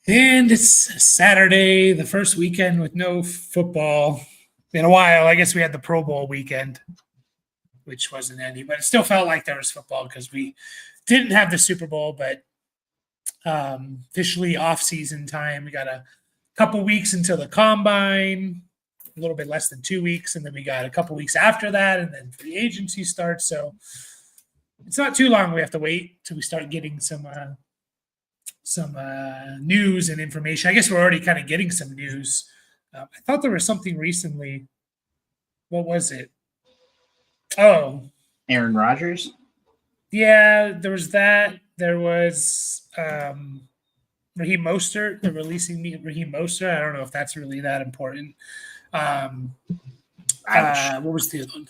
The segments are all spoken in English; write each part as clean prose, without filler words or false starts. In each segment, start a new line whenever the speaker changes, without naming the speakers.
And it's Saturday, the first weekend with no football in a while. I guess we had the Pro Bowl weekend, which wasn't any, but it still felt like there was football because we didn't have the Super Bowl, but officially off-season time. We got a couple weeks until the Combine, a little bit less than 2 weeks, and then we got a couple weeks after that, and then free agency starts. So it's not too long. We have to wait till we start getting some news and information. I guess we're already kind of getting some news. I thought there was something recently. What was it? Oh,
Aaron Rodgers?
Yeah, there was that. There was Raheem Mostert. They're releasing Raheem Mostert. I don't know if that's really that important. What was the other one?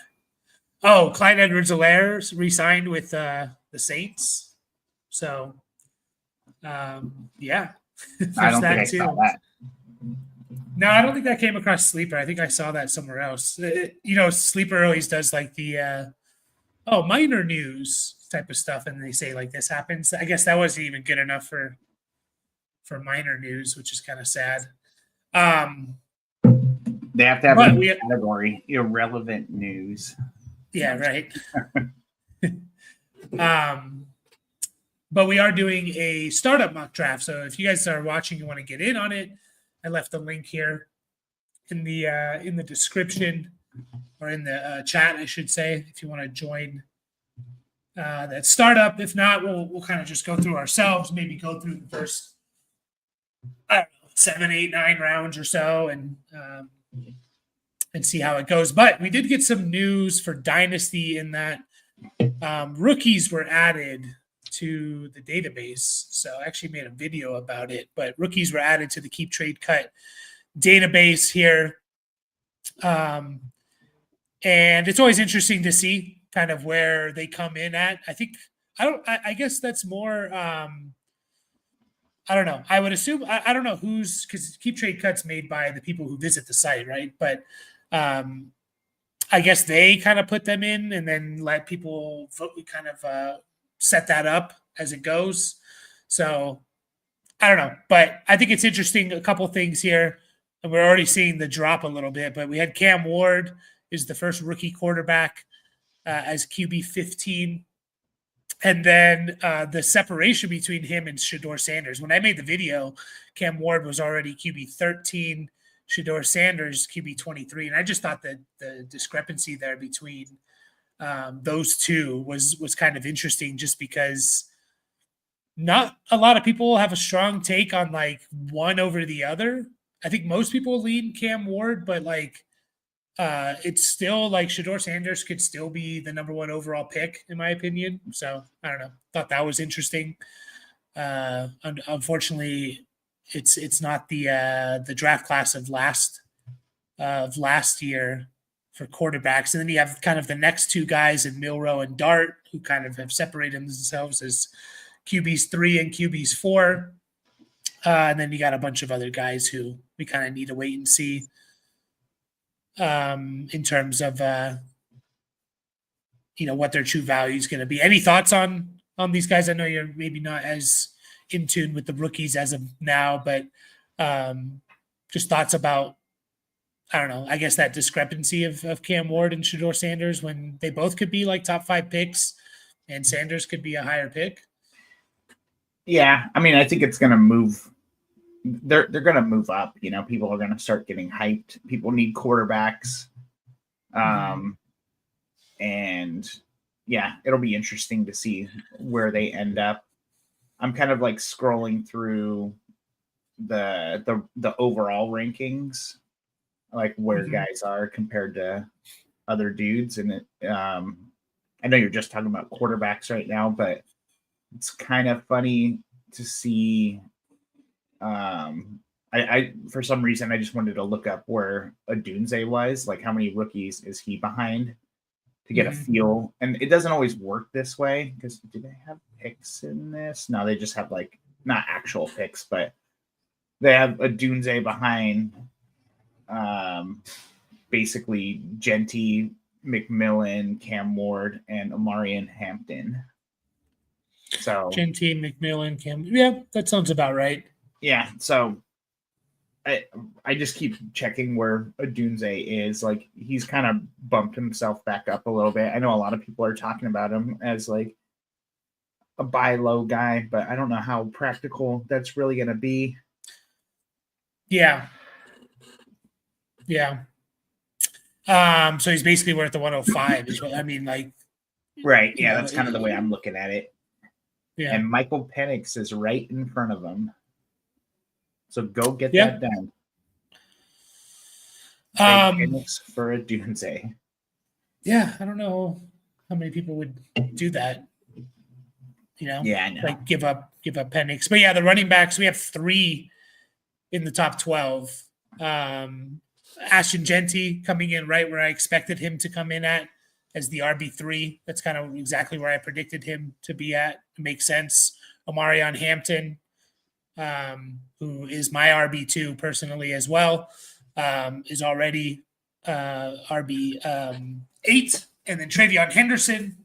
Oh, Clyde Edwards-Helaire re-signed with the Saints. So, yeah.
I don't think I saw that.
No, I don't think that came across Sleeper. I think I saw that somewhere else. Sleeper always does like the minor news type of stuff, and they say like this happens. I guess that wasn't even good enough for minor news, which is kind of sad.
They have to have a category, irrelevant news.
Yeah, right. But we are doing a startup mock draft. So if you guys are watching, you want to get in on it, I left a link here in the description, or in the chat, I should say, if you want to join that startup. If not, we'll kind of just go through ourselves, maybe go through the first, 7, 8, 9 rounds or so, and see how it goes. But we did get some news for Dynasty in that rookies were added to the database. So I actually made a video about it, but rookies were added to the Keep Trade Cut database here. And it's always interesting to see kind of where they come in at. I guess that's more, I don't know. I would assume, I don't know who's, because Keep Trade Cut's made by the people who visit the site, right? But I guess they kind of put them in and then let people vote. We kind of set that up as it goes. So I don't know, but I think it's interesting. A couple things here, and we're already seeing the drop a little bit, but we had Cam Ward is the first rookie quarterback as QB 15. And then the separation between him and Shedeur Sanders. When I made the video, Cam Ward was already QB 13, Shedeur Sanders QB 23. And I just thought that the discrepancy there between those two was kind of interesting, just because not a lot of people have a strong take on like one over the other. I think most people lean Cam Ward, but like it's still like Shedeur Sanders could still be the number 1 overall pick, in my opinion. So I don't know. Thought that was interesting. Unfortunately, it's not the draft class of last year for quarterbacks. And then you have kind of the next two guys in Milroe and Dart, who kind of have separated themselves as QBs 3 and QBs 4. And then you got a bunch of other guys who we kind of need to wait and see in terms of what their true value is going to be. Any thoughts on these guys? I know you're maybe not as in tune with the rookies as of now, but just thoughts about, I don't know, I guess that discrepancy of Cam Ward and Shedeur Sanders, when they both could be like top 5 picks and Sanders could be a higher pick.
Yeah, I mean, I think it's going to move. They're going to move up. People are going to start getting hyped. People need quarterbacks. And yeah, it'll be interesting to see where they end up. I'm kind of like scrolling through the overall rankings, like where guys are compared to other dudes. And I know you're just talking about quarterbacks right now, but it's kind of funny to see. I for some reason, I just wanted to look up where Odunze was, like how many rookies is he behind, to get a feel. And it doesn't always work this way, because do they have picks in this? No, they just have like not actual picks, but they have Odunze behind basically Genty, McMillan, Cam Ward, and Omarion Hampton. So
Genty, McMillan, Cam. Yeah, that sounds about right.
Yeah, so I just keep checking where Odunze is. Like, he's kind of bumped himself back up a little bit. I know a lot of people are talking about him as like a buy low guy, but I don't know how practical that's really going to be.
Yeah. Yeah. So he's basically worth the 105 is what I mean, like,
right. Yeah, that's kind of the way I'm looking at it.
Yeah.
And Michael Penix is right in front of him. So go get that done. Penix for Odunze.
Yeah, I don't know how many people would do that.
Yeah, I know.
Like give up Penix. But yeah, the running backs, we have 3 in the top 12. Ashton Genty coming in right where I expected him to come in at as the RB3. That's kind of exactly where I predicted him to be at. It makes sense. Omarion Hampton, who is my RB2 personally as well, is already RB8. And then Travion Henderson,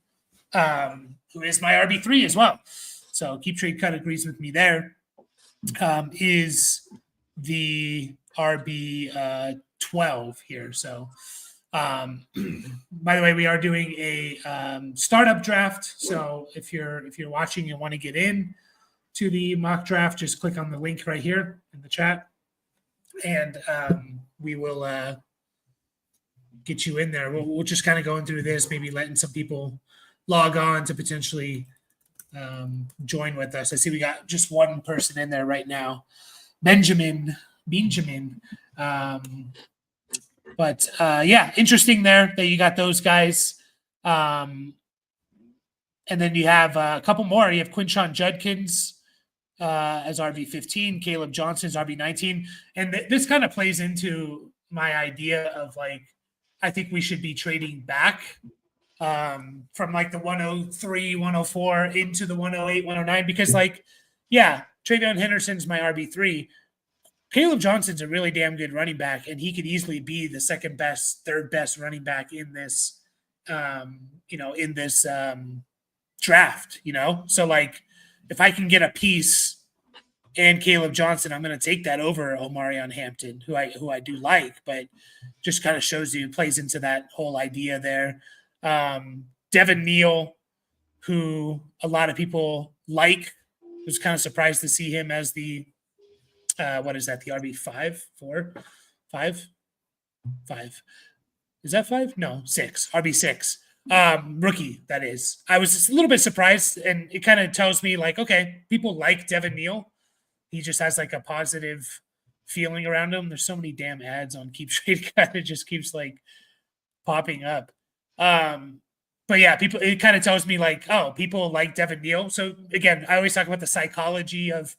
who is my RB3 as well. So Keep Trade Cut agrees with me there. Is the RB 12 here. So, by the way, we are doing a startup draft. So if you're watching and want to get in to the mock draft, just click on the link right here in the chat, and we will get you in there. We'll just kind of going through this, maybe letting some people log on to potentially join with us. I see we got just one person in there right now, Benjamin. But yeah, interesting there that you got those guys. And then you have a couple more. You have Quinshon Judkins as RB15, Caleb Johnson's RB19. And this kind of plays into my idea of like, I think we should be trading back from like the 103, 104 into the 108, 109, because like, yeah, Travion Henderson's my RB3. Caleb Johnson's a really damn good running back, and he could easily be the second best, third best running back in this, in this draft, So like, if I can get a piece and Caleb Johnson, I'm going to take that over Omarion Hampton, who I do like, but just kind of shows you, plays into that whole idea there. Devin Neal, who a lot of people like, was kind of surprised to see him as the what is that? The RB 5, 4, 5, 5. Is that 5? No, 6. RB 6. Rookie, that is. I was just a little bit surprised, and it kind of tells me like, okay, people like Devin Neal. He just has like a positive feeling around him. There's so many damn ads on Keep Trade Cut. It just keeps like popping up. But yeah, it kind of tells me like, oh, people like Devin Neal. So again, I always talk about the psychology of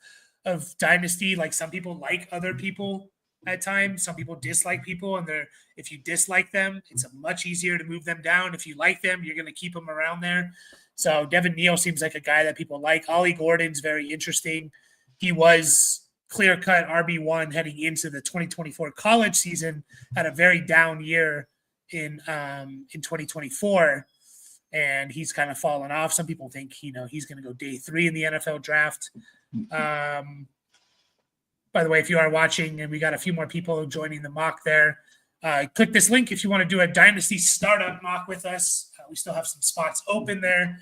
Dynasty. Like, some people like other people at times. Some people dislike people, and if you dislike them, it's much easier to move them down. If you like them, you're going to keep them around there. So Devin Neal seems like a guy that people like. Ollie Gordon's very interesting. He was clear-cut RB1 heading into the 2024 college season, had a very down year in 2024, and he's kind of fallen off. Some people think he's going to go day 3 in the NFL draft. By the way, if you are watching, and we got a few more people joining the mock there, click this link if you want to do a Dynasty startup mock with us. We still have some spots open there.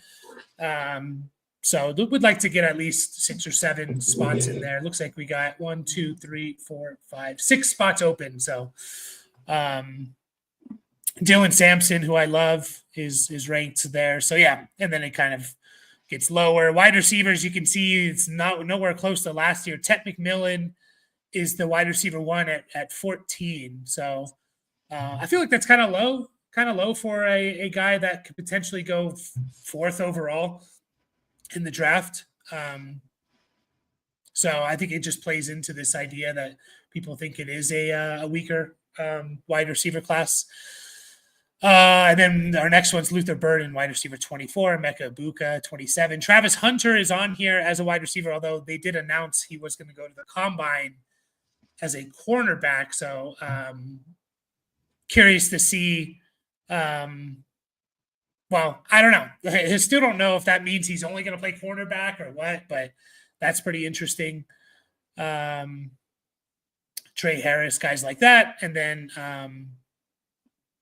So we'd like to get at least 6 or 7 spots in there. It looks like we got 1, 2, 3, 4, 5, 6 spots open. So Dylan Sampson, who I love, is ranked there. So yeah, and then it kind of gets lower. Wide receivers, you can see it's nowhere close to last year. Tet McMillan is the wide receiver 1 at 14. So I feel like that's kind of low for a guy that could potentially go 4th overall in the draft. So I think it just plays into this idea that people think it is a weaker wide receiver class. And then our next one's Luther Burden, wide receiver 24, Mecca Ibuka, 27. Travis Hunter is on here as a wide receiver, although they did announce he was going to go to the combine as a cornerback. So curious to see. Well, I don't know. I still don't know if that means he's only going to play cornerback or what, but that's pretty interesting. Trey Harris, guys like that. And then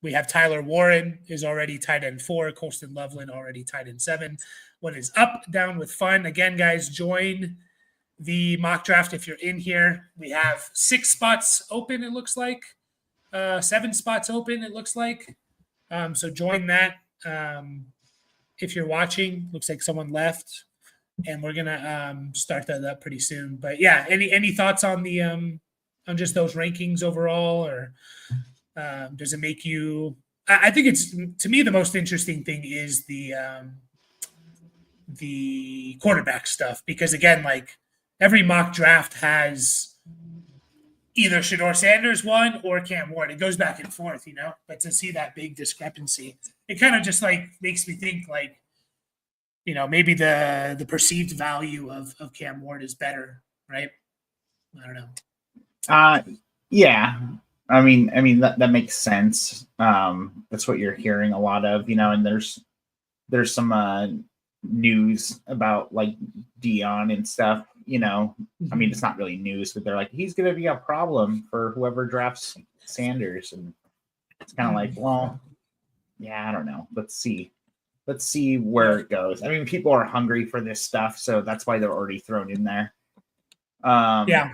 we have Tyler Warren is already tight end 4. Colston Loveland already tight end 7. What is up, down with fun? Again, guys, join the mock draft if you're in here. We have 6 spots open, it looks like. 7 spots open, it looks like. So join that. If you're watching, looks like someone left. And we're gonna start that up pretty soon. But yeah, any thoughts on the on just those rankings overall, or does it make you? I think it's, to me, the most interesting thing is the quarterback stuff, because again, like every mock draft has either Shador Sanders won or Cam Ward. It goes back and forth, But to see that big discrepancy, it kind of just like makes me think like, maybe the perceived value of Cam Ward is better, right? I don't know.
Yeah. I mean that makes sense. That's what you're hearing a lot of, and there's some news about like Dion and stuff, I mean, it's not really news, but they're like, he's going to be a problem for whoever drafts Sanders. And it's kind of like, well, yeah, I don't know. Let's see where it goes. I mean, people are hungry for this stuff, so that's why they're already thrown in there.
Yeah.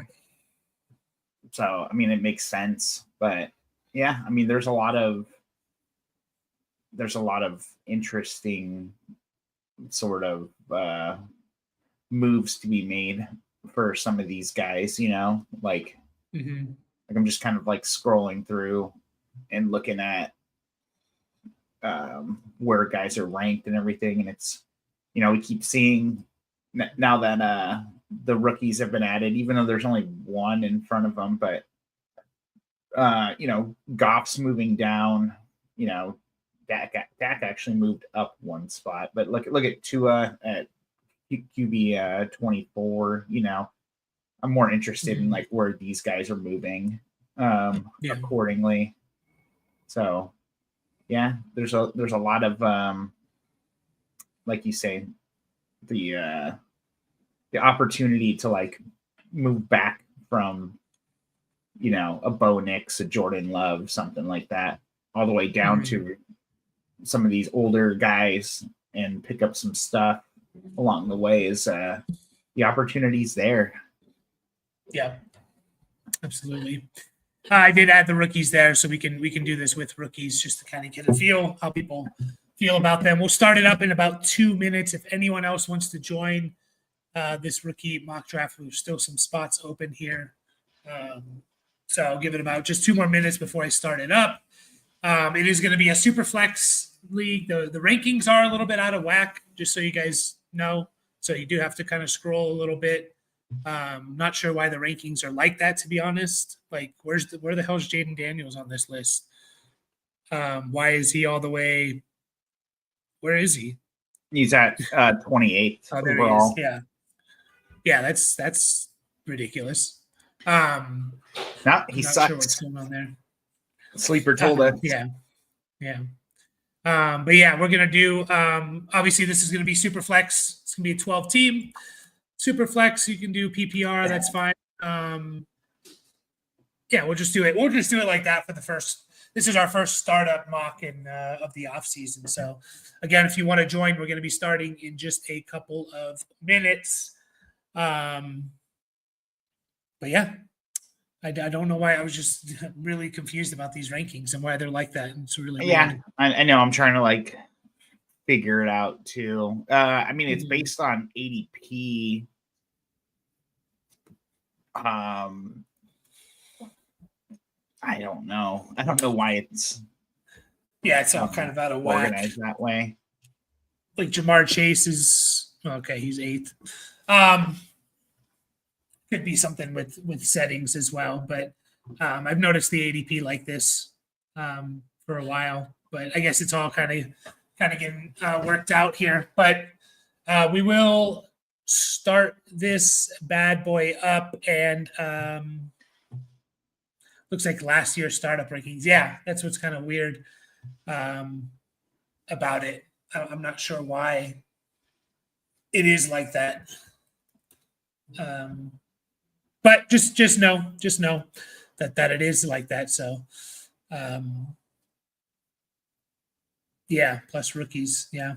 So, I mean, it makes sense, but yeah, I mean, there's a lot of interesting sort of moves to be made for some of these guys, like, like I'm just kind of like scrolling through and looking at where guys are ranked and everything, and it's, we keep seeing now that the rookies have been added, even though there's only one in front of them, but Goff's moving down, Dak actually moved up one spot, but look at Tua at QB 24. I'm more interested in like where these guys are moving accordingly. So yeah, there's a lot of like you say, the opportunity to like move back from a Bo Nix, a Jordan Love, something like that, all the way down to some of these older guys and pick up some stuff along the way. Is the opportunities there.
Yeah, absolutely. I did add the rookies there, so we can do this with rookies just to kind of get a feel how people feel about them. We'll start it up in about 2 minutes. If anyone else wants to join this rookie mock draft, there's still some spots open here. So I'll give it about just 2 more minutes before I start it up. It is going to be a super flex league. The rankings are a little bit out of whack, just so you guys know. So you do have to kind of scroll a little bit. Not sure why the rankings are like that, to be honest. Like, where the hell is Jaden Daniels on this list? Why is he all the way? Where is he?
He's at 28th overall.
He is. Yeah, that's ridiculous.
No, he sucks.
Sure what's going on there.
Sleeper told us.
Yeah. But yeah, we're gonna do. Obviously, this is gonna be super flex. It's gonna be a 12 team. Super flex, you can do PPR, that's fine. Yeah, we'll just do it. We'll just do it like that for the first. This is our first startup mock of the off season. So again, if you want to join, we're going to be starting in just a couple of minutes. But yeah, I don't know why. I was just really confused about these rankings and why they're like that. It's really weird.
I know. I'm trying to like figure it out too. I mean, it's based on ADP. I don't know. I don't know why it's.
Yeah, it's all kind of out of whack.
Organized that way.
Like Jamar Chase is okay. He's 8th. Could be something with settings as well, but I've noticed the ADP like this for a while. But I guess it's all kind of getting worked out here. But we will start this bad boy up, and looks like last year's startup rankings. Yeah, that's what's kind of weird about it. I'm not sure why it is like that. but just know that it is like that. So, yeah, plus rookies. Yeah.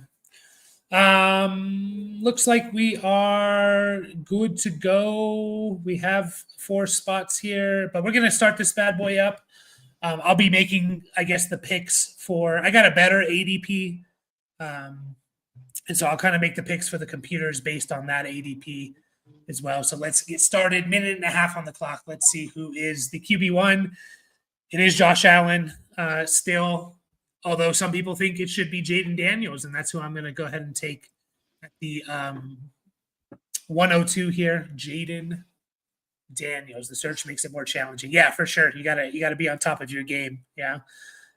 Looks like we are good to go. We have 4 spots here, but we're gonna start this bad boy up. I'll be making, I guess, the picks for. I got a better ADP, and so I'll kind of make the picks for the computers based on that ADP as well. So let's get started. Minute and a half on the clock. Let's see who is the QB1. It is Josh Allen still, although some people think it should be Jaden Daniels, and that's who I'm going to go ahead and take at the 102 here. Jaden Daniels. The search makes it more challenging. Yeah, for sure. You gotta be on top of your game. Yeah,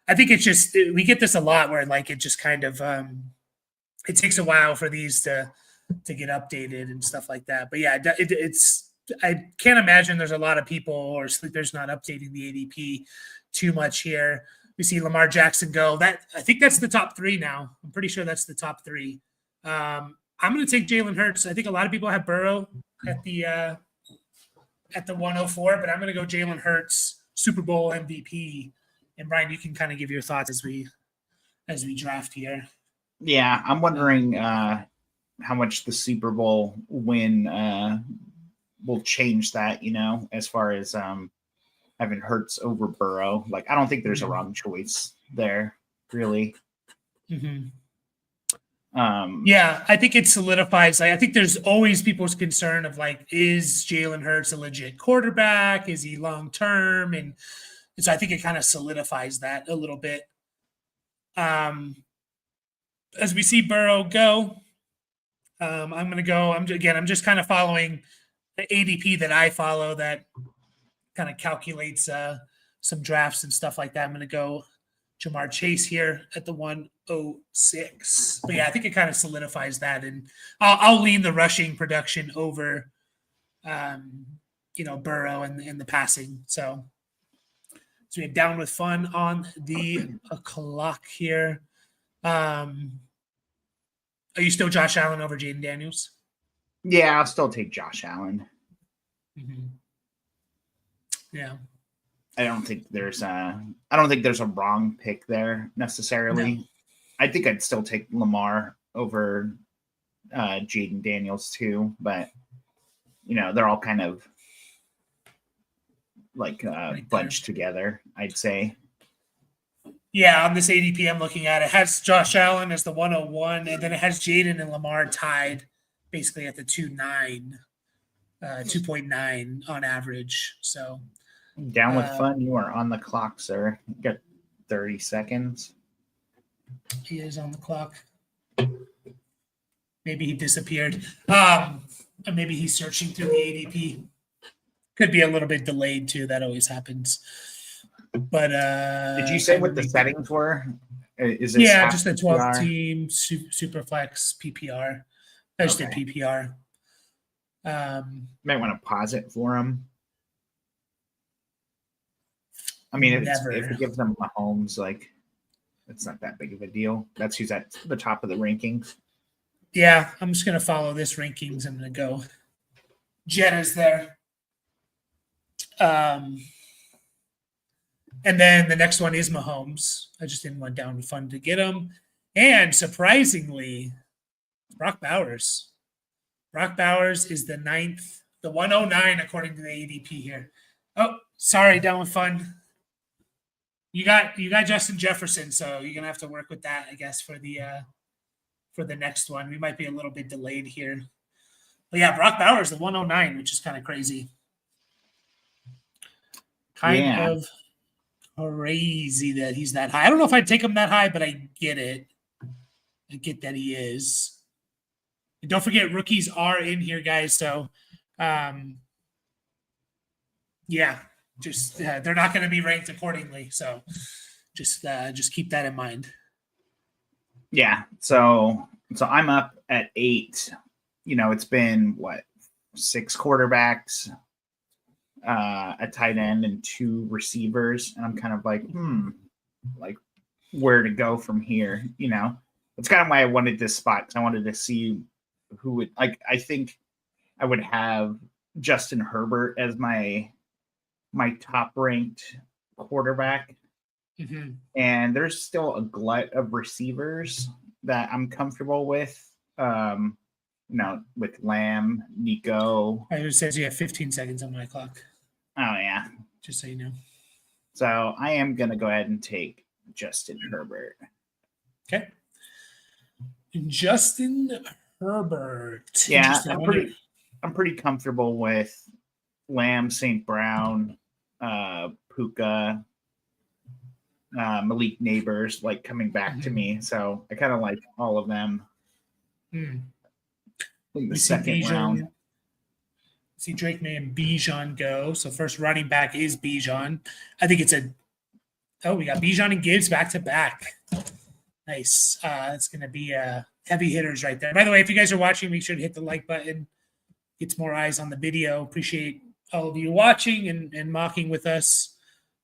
I think it's just we get this a lot where like it just kind of it takes a while for these to get updated and stuff like that. But yeah, it's I can't imagine there's a lot of people or sleepers not updating the ADP too much here. We see Lamar Jackson go. That I think that's the top 3 now. I'm pretty sure that's the top 3. I'm going to take Jalen Hurts. I think a lot of people have Burrow at the 104, but I'm going to go Jalen Hurts, Super Bowl MVP. And Brian, you can kind of give your thoughts as we draft here.
Yeah, I'm wondering how much the Super Bowl win will change that, as far as having Hurts over Burrow. Like, I don't think there's a wrong choice there, really.
Mm-hmm. Yeah, I think it solidifies. I think there's always people's concern of like, is Jalen Hurts a legit quarterback? Is he long term? And so I think it kind of solidifies that a little bit. As we see Burrow go, I'm going to go. I'm just kind of following the ADP that I follow that kind of calculates some drafts and stuff like that. I'm going to go Jamar Chase here at the 106. But yeah, I think it kind of solidifies that. And I'll lean the rushing production over, Burrow and the passing. So we have Down with Fun on the clock here. Are you still Josh Allen over Jaden Daniels?
Yeah, I'll still take Josh Allen.
Mm-hmm. Yeah.
I don't think there's a wrong pick there necessarily. No. I think I'd still take Lamar over Jaden Daniels too, but they're all kind of like bunched together, I'd say.
Yeah, on this ADP I'm looking at, it has Josh Allen as the 101, and then it has Jaden and Lamar tied basically at the 2.9 on average. So
Down with Fun, you are on the clock, sir. You got 30 seconds.
He is on the clock. Maybe he disappeared. Maybe he's searching through the ADP. Could be a little bit delayed too. That always happens. But
did you say what the settings were? Is this
just a 12 team super flex PPR. I just did PPR.
Might want to pause it for him. I mean, if it gives them Mahomes, like, it's not that big of a deal. That's who's at the top of the rankings.
Yeah, I'm just going to follow this rankings. I'm going to go Jetta's there. And then the next one is Mahomes. I just didn't want Down with Fun to get him. And surprisingly, Brock Bowers. Brock Bowers is the 9th, the 109 according to the ADP here. Oh, sorry, Down with Fun. You got Justin Jefferson, so you're gonna have to work with that, I guess, for the next one. We might be a little bit delayed here. But yeah, Brock Bowers, the 109, which is kind of crazy. Kind of crazy that he's that high. I don't know if I'd take him that high, but I get it. I get that he is. And don't forget, rookies are in here, guys. So, just they're not going to be ranked accordingly. So, just keep that in mind.
Yeah. So I'm up at 8. It's been 6 quarterbacks, a tight end, and 2 receivers, and I'm kind of like, where to go from here? That's kind of why I wanted this spot, because I wanted to see who would, like, I think I would have Justin Herbert as my top ranked quarterback.
Mm-hmm.
And there's still a glut of receivers that I'm comfortable with. With Lamb, Nico.
It says you have 15 seconds on my clock.
Oh yeah.
Just so you know.
So I am gonna go ahead and take Justin Herbert.
Okay. Justin Herbert.
Yeah, I'm pretty comfortable with Lamb, St. Brown, Puka, Malik Neighbors, like coming back to me. So I kind of like all of them. In the second round.
See Drake May and Bijan go. So first running back is Bijan. I think it's we got Bijan and Gibbs back to back. Nice. It's going to be heavy hitters right there. By the way, if you guys are watching, make sure to hit the like button. Gets more eyes on the video. Appreciate all of you watching and mocking with us.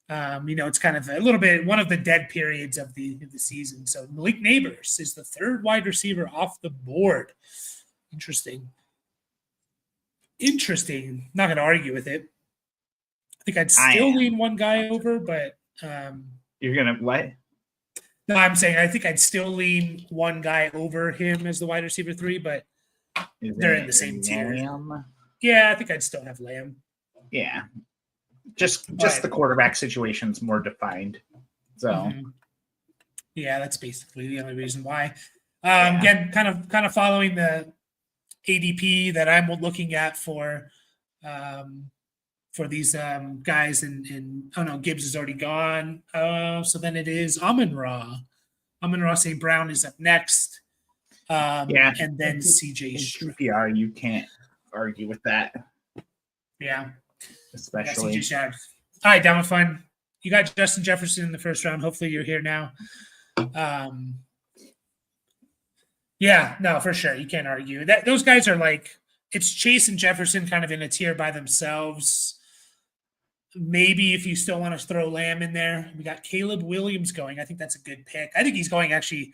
It's kind of a little bit one of the dead periods of the season. So Malik Neighbors is the third wide receiver off the board. Interesting. Not going to argue with it. I think I'd still lean one guy over, but
you're gonna what?
No, I'm saying I think I'd still lean one guy over him as the wide receiver 3, but they're in the same tier. Yeah, I think I'd still have Lamb.
Yeah, just the quarterback situation's more defined. So,
yeah, that's basically the only reason why. Again, kind of following the ADP that I'm looking at for these guys, and oh no, Gibbs is already gone. So then it is Amon-Ra. Amon-Ra St. Brown is up next. And then CJ Stroud.
PPR, you can't argue with that.
Yeah.
Especially.
CJ Stroud. All right, down with fun. You got Justin Jefferson in the first round. Hopefully you're here now. Yeah, no, for sure. You can't argue. Those guys are like, it's Chase and Jefferson kind of in a tier by themselves. Maybe if you still want to throw Lamb in there. We got Caleb Williams going. I think that's a good pick. I think he's going actually,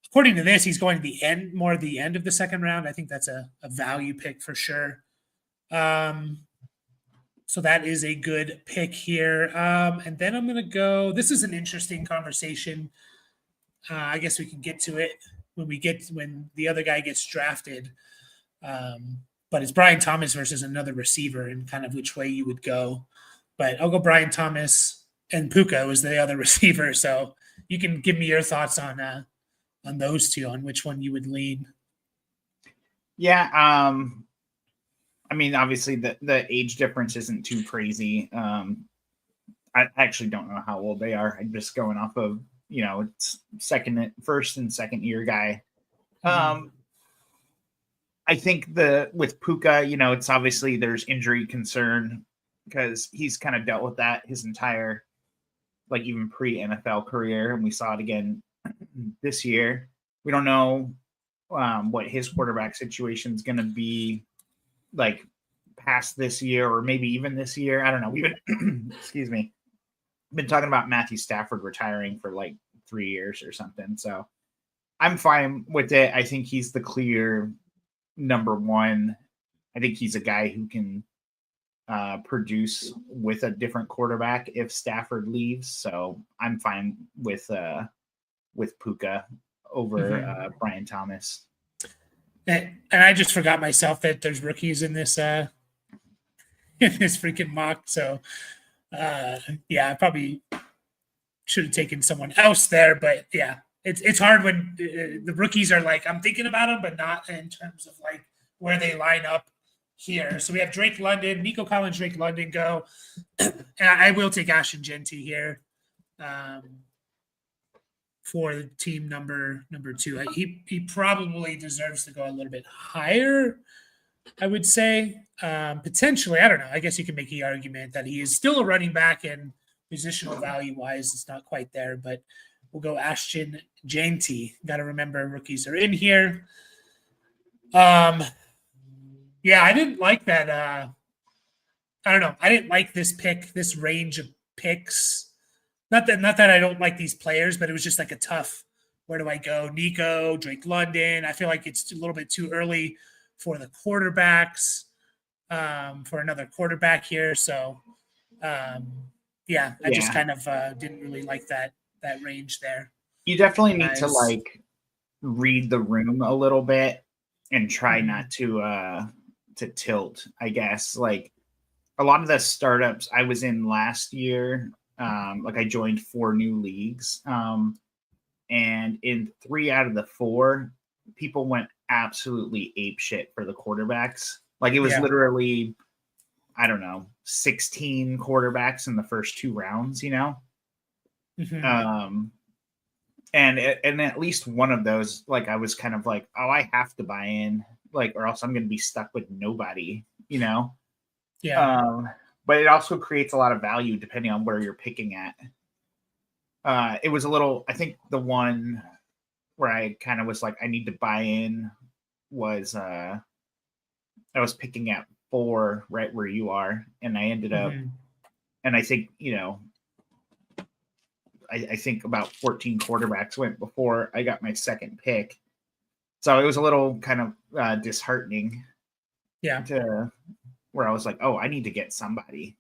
according to this, he's going to the end of the second round. I think that's a value pick for sure. So that is a good pick here. And then I'm going to go, this is an interesting conversation. I guess we can get to it when the other guy gets drafted. But it's Brian Thomas versus another receiver and kind of which way you would go. But I'll go Brian Thomas, and Puka was the other receiver. So you can give me your thoughts on those two, on which one you would lean.
Yeah. I mean, obviously the age difference isn't too crazy. I actually don't know how old they are. I'm just going off of, it's first and second year guy. I think with Puka, it's obviously there's injury concern because he's kind of dealt with that his entire, like even pre-NFL career. And we saw it again this year. We don't know what his quarterback situation is going to be like past this year or maybe even this year. I don't know. We've been, excuse me, been talking about Matthew Stafford retiring for like 3 years or something. So I'm fine with it. I think he's the clear number one. I think he's a guy who can produce with a different quarterback if Stafford leaves. So I'm fine with Puka over Brian Thomas.
And I just forgot myself that there's rookies in this freaking mock. So I probably should have taken someone else there. But yeah, it's hard when the rookies are like, I'm thinking about them, but not in terms of like where they line up here. So we have Drake London, Nico Collins, Drake London go. And I will take Ashton Genty here for team number 2. He probably deserves to go a little bit higher, I would say. Potentially, I don't know. I guess you can make the argument that he is still a running back and positional value-wise, it's not quite there, but we'll go Ashton Genty. Got to remember rookies are in here. Yeah, I didn't like that. I don't know. I didn't like this pick, this range of picks. Not that I don't like these players, but it was just like a tough, where do I go? Nico, Drake London. I feel like it's a little bit too early for the quarterbacks. for another quarterback here. So, I just kind of didn't really like that range there.
You definitely need to like read the room a little bit and try not to tilt, I guess. Like a lot of the startups I was in last year, like I joined 4 new leagues. And in 3 out of the 4, people went absolutely ape shit for the quarterbacks. Like it was literally, I don't know, 16 quarterbacks in the first 2 rounds, you know? And at least one of those, like I was kind of like, oh, I have to buy in, like, or else I'm going to be stuck with nobody, you know? But it also creates a lot of value depending on where you're picking at. It was a little, I think the one where I kind of was like, I need to buy in was I was picking at 4 right where you are, and I ended up, and I think, you know, I think about 14 quarterbacks went before I got my second pick. So it was a little kind of disheartening. To where I was like, oh, I need to get somebody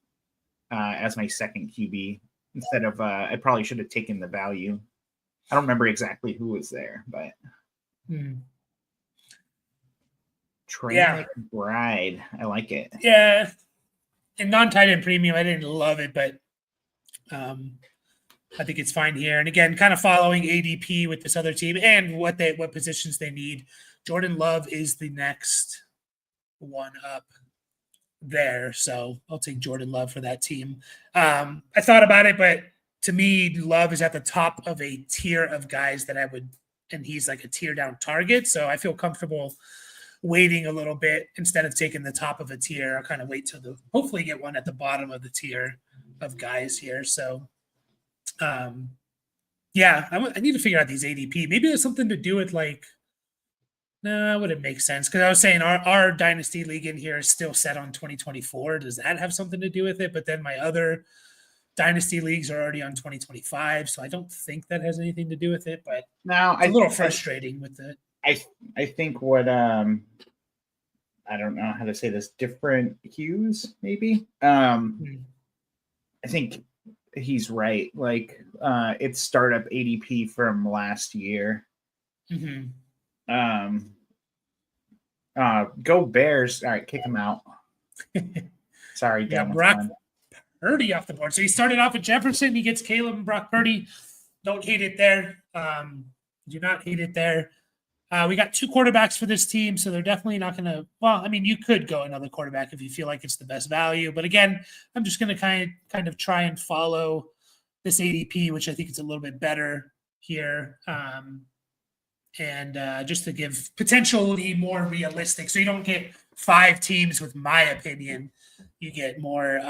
as my second QB instead of I probably should have taken the value. I don't remember exactly who was there, but Train Bride. I like it.
Yeah. And non-tight end premium, I didn't love it, but I think it's fine here. And again, kind of following ADP with this other team and what positions they need. Jordan Love is the next one up there. So I'll take Jordan Love for that team. I thought about it, but to me, Love is at the top of a tier of guys that I would, and he's like a tier down target. So I feel comfortable waiting a little bit instead of taking the top of a tier. I'll kind of wait till hopefully get one at the bottom of the tier of guys here. So I need to figure out these ADP. Maybe there's something to do with like, no, it wouldn't make sense because I was saying our dynasty league in here is still set on 2024. Does that have something to do with it? But then my other dynasty leagues are already on 2025, so I don't think that has anything to do with it. But
now
it's a little frustrating with it.
I think what I don't know how to say this, different hues maybe. I think he's right. Like it's startup ADP from last year. Go Bears. All right, kick him out. Sorry, Dan.
Brock Purdy off the board. So he started off with Jefferson. He gets Caleb and Brock Purdy. Don't hate it there. Do not hate it there. We got 2 quarterbacks for this team, so they're definitely not going to – well, I mean, you could go another quarterback if you feel like it's the best value. But, again, I'm just going to kind of try and follow this ADP, which I think is a little bit better here, and just to give potentially more realistic. So you don't get 5 teams with my opinion. You get more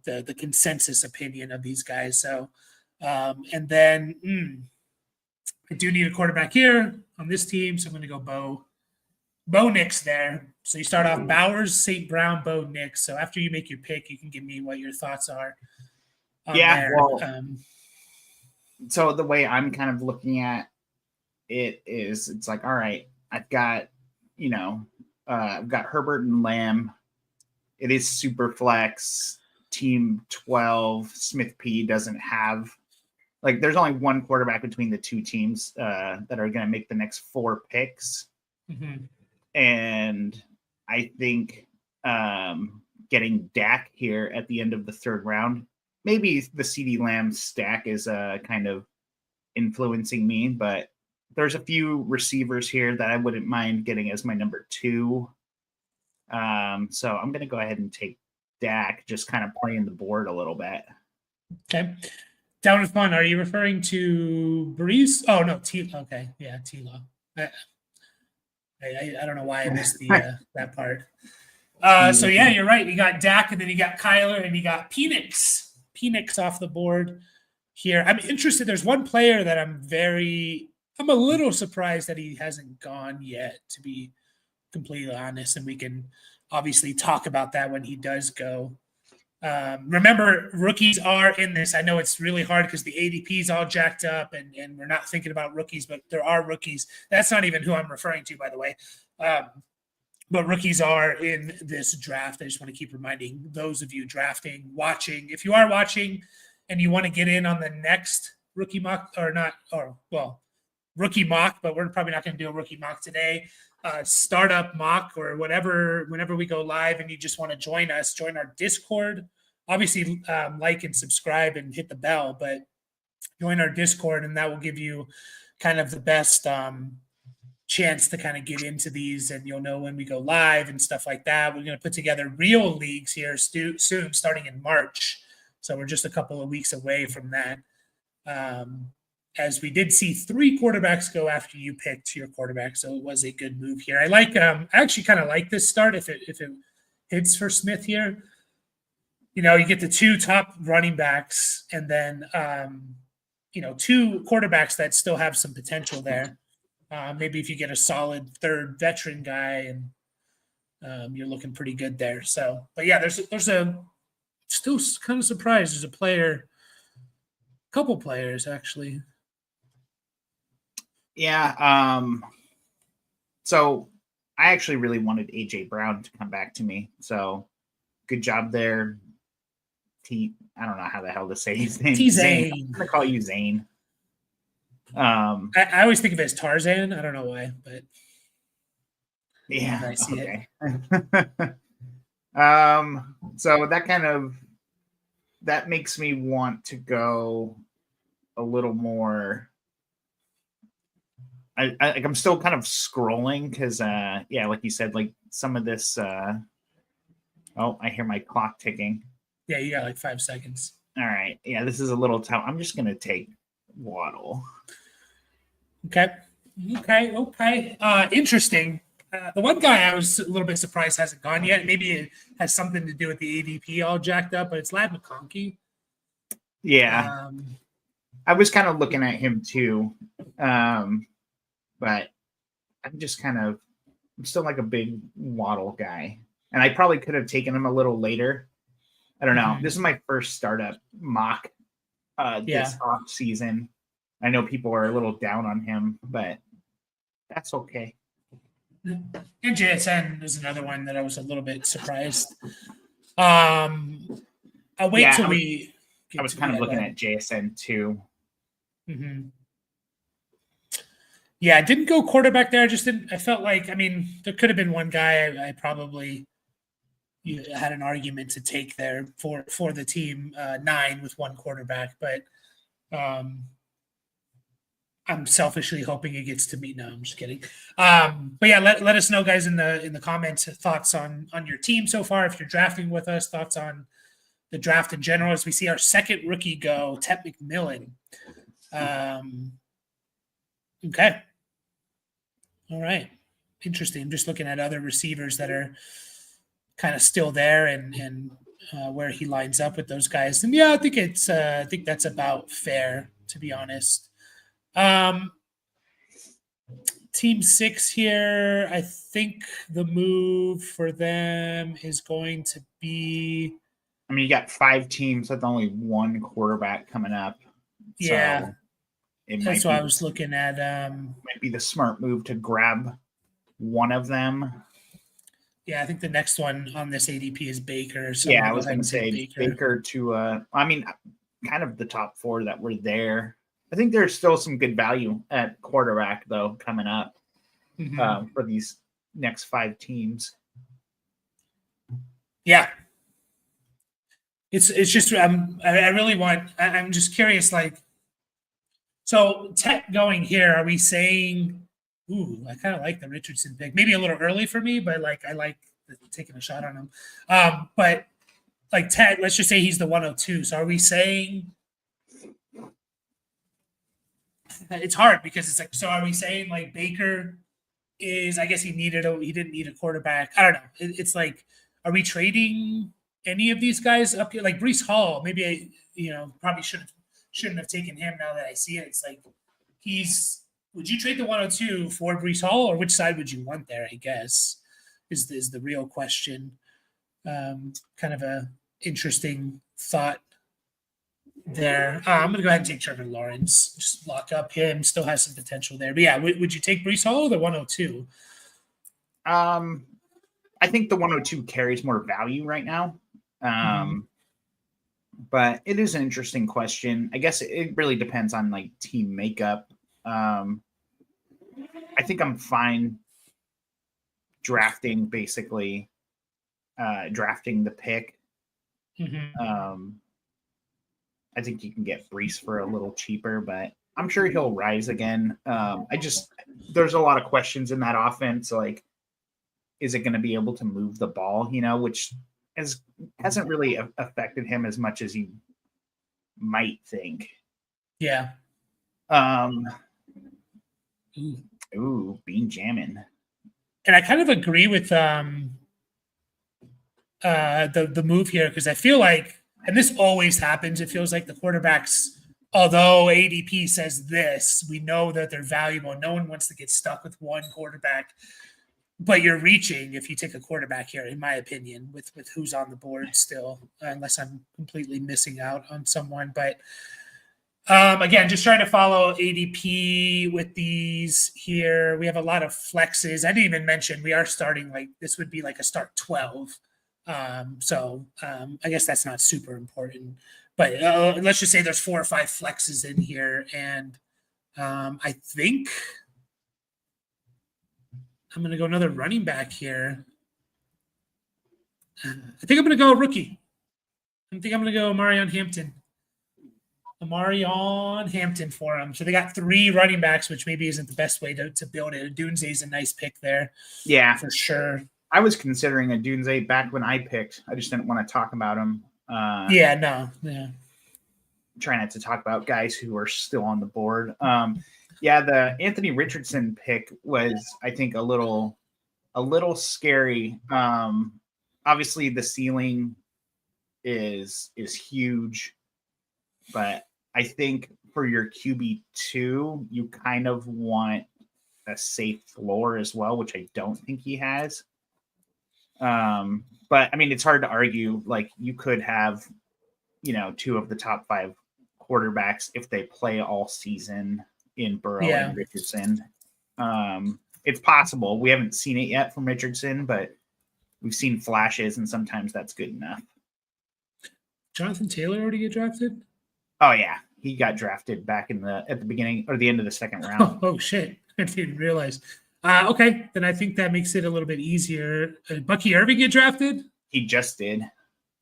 the consensus opinion of these guys. So and then I do need a quarterback here on this team, so I'm going to go Bo Nix there. So you start off Bowers, St. Brown, Bo Nix. So after you make your pick, you can give me what your thoughts are.
So the way I'm kind of looking at it is, it's like, all right, I've got, I've got Herbert and Lamb. It is super flex. Team 12, Smith P doesn't have, like, there's only one quarterback between the 2 teams that are going to make the next 4 picks. And I think getting Dak here at the end of the 3rd round, maybe the CeeDee Lamb stack is kind of influencing me, but there's a few receivers here that I wouldn't mind getting as my number 2. So I'm going to go ahead and take Dak, just kind of playing the board a little bit.
Okay. Down with fun. Are you referring to Breeze? Oh, no. Okay. Yeah, T-Law. I don't know why I missed that part. So, yeah, you're right. You got Dak, and then you got Kyler, and you got Penix off the board here. I'm interested. There's one player that I'm a little surprised that he hasn't gone yet, to be completely honest, and we can obviously talk about that when he does go. Remember, rookies are in this. I know it's really hard because the ADP is all jacked up and we're not thinking about rookies, but there are rookies. That's not even who I'm referring to, by the way. but rookies are in this draft. I just want to keep reminding those of you drafting, watching. If you are watching and you want to get in on the next rookie mock, or not, or well, rookie mock, but we're probably not going to do a rookie mock today. Startup mock or whatever, whenever we go live and you just want to join us, join our Discord. Obviously, like and subscribe and hit the bell, but join our Discord and that will give you kind of the best chance to kind of get into these, and you'll know when we go live and stuff like that. We're going to put together real leagues here soon, starting in March. So we're just a couple of weeks away from that. As we did see 3 quarterbacks go after you picked your quarterback, so it was a good move here. I actually kind of like this start if it hits for Smith here. You know, you get the 2 top running backs and then 2 quarterbacks that still have some potential there. Maybe if you get a solid 3rd veteran guy, and you're looking pretty good there. So, but yeah, there's a still kind of surprised. There's a couple players actually.
Yeah. So I actually really wanted AJ Brown to come back to me. So good job there. I don't know how the hell to say his name.
Zane.
I'm gonna call you Zane.
I always think of it as Tarzan. I don't know why, but
yeah,
I see
okay. So that makes me want to go a little more. I'm still kind of scrolling because yeah, like you said, like some of this. Oh, I hear my clock ticking.
Yeah, you got like 5 seconds.
All right. Yeah, this is a little tough. I'm just gonna take Waddle.
Okay. Interesting. The one guy I was a little bit surprised hasn't gone yet. Maybe it has something to do with the ADP all jacked up, but it's Ladd McConkey.
Yeah. I was kind of looking at him too. But I'm still like a big Waddle guy. And I probably could have taken him a little later. I don't know. Mm-hmm. This is my first startup mock this off season. I know people are a little down on him, but that's okay.
And JSN is another one that I was a little bit surprised. I'll wait till we.
I was kind of looking at JSN too.
Mm-hmm. Yeah, I didn't go quarterback there. I just didn't. I felt like, there could have been one guy I probably had an argument to take there for the team 9 with 1 quarterback, but I'm selfishly hoping it gets to me. No, I'm just kidding. But yeah, let us know, guys, in the comments, thoughts on your team so far. If you're drafting with us, thoughts on the draft in general. As we see our second rookie go, Tet McMillan. Okay. All right. Interesting. I'm just looking at other receivers that are kind of still there and where he lines up with those guys. And yeah, I think that's about fair, to be honest. Team 6 here, I think the move for them is going to be.
You got 5 teams with only 1 quarterback coming up.
Yeah.
So
that's why I was looking at.
Might be the smart move to grab one of them.
Yeah, I think the next one on this ADP is Baker. So
yeah, I was going to say Baker to. Kind of the top 4 that were there. I think there's still some good value at quarterback though coming up for these next 5 teams.
Yeah, it's just I really want. I'm just curious, like. So Tet going here, are we saying, ooh, I kind of like the Richardson pick. Maybe a little early for me, but I like taking a shot on him. But like Tet, let's just say he's the 102. So are we saying it's hard because it's like, so are we saying like Baker is, I guess he didn't need a quarterback. I don't know. It's like, are we trading any of these guys up here? Like Breece Hall, maybe probably shouldn't have taken him now that I see it. It's like would you trade the 102 for Breece Hall, or which side would you want there, I guess, is the real question. Kind of a interesting thought there. I'm going to go ahead and take Trevor Lawrence. Just lock up him. Still has some potential there. But yeah, would you take Breece Hall or the 102?
I think the 102 carries more value right now.
Mhm.
But it is an interesting question. I guess it really depends on like team makeup. I think I'm fine drafting drafting the pick.
Mhm.
I think you can get Brees for a little cheaper, but I'm sure he'll rise again. There's a lot of questions in that offense. Like, is it going to be able to move the ball? Which hasn't really affected him as much as you might think.
Yeah.
Um,
Ooh.
Bean jamming.
And I kind of agree with the move here because I feel like, and this always happens, it feels like the quarterbacks, although ADP says this, we know that they're valuable. No one wants to get stuck with one quarterback, but you're reaching if you take a quarterback here, in my opinion, with who's on the board still, unless I'm completely missing out on someone. But again, just trying to follow ADP with these here. We have a lot of flexes. I didn't even mention we are starting like this would be like a start 12. I guess that's not super important. But let's just say there's 4 or 5 flexes in here. And I think I'm going to go another running back here. I think I'm going to go rookie. I think I'm going to go Marion Hampton. For him. So they got 3 running backs, which maybe isn't the best way to build it. Dunze's a nice pick there.
Yeah.
For sure.
I was considering a Dunze back when I picked. I just didn't want to talk about him.
Yeah.
Try not to talk about guys who are still on the board. The Anthony Richardson pick was, I think, a little scary. Obviously, the ceiling is huge, but I think for your QB2, you kind of want a safe floor as well, which I don't think he has. But I mean, it's hard to argue. Like, you could have, 2 of the top 5 quarterbacks if they play all season in Burrow and Richardson. It's possible. We haven't seen it yet from Richardson, but we've seen flashes, and sometimes that's good enough.
Jonathan Taylor already get drafted?
Oh yeah, he got drafted back at the beginning or the end of the second round.
Oh shit, I didn't realize. Okay, then I think that makes it a little bit easier. Bucky Irving get drafted?
He just did.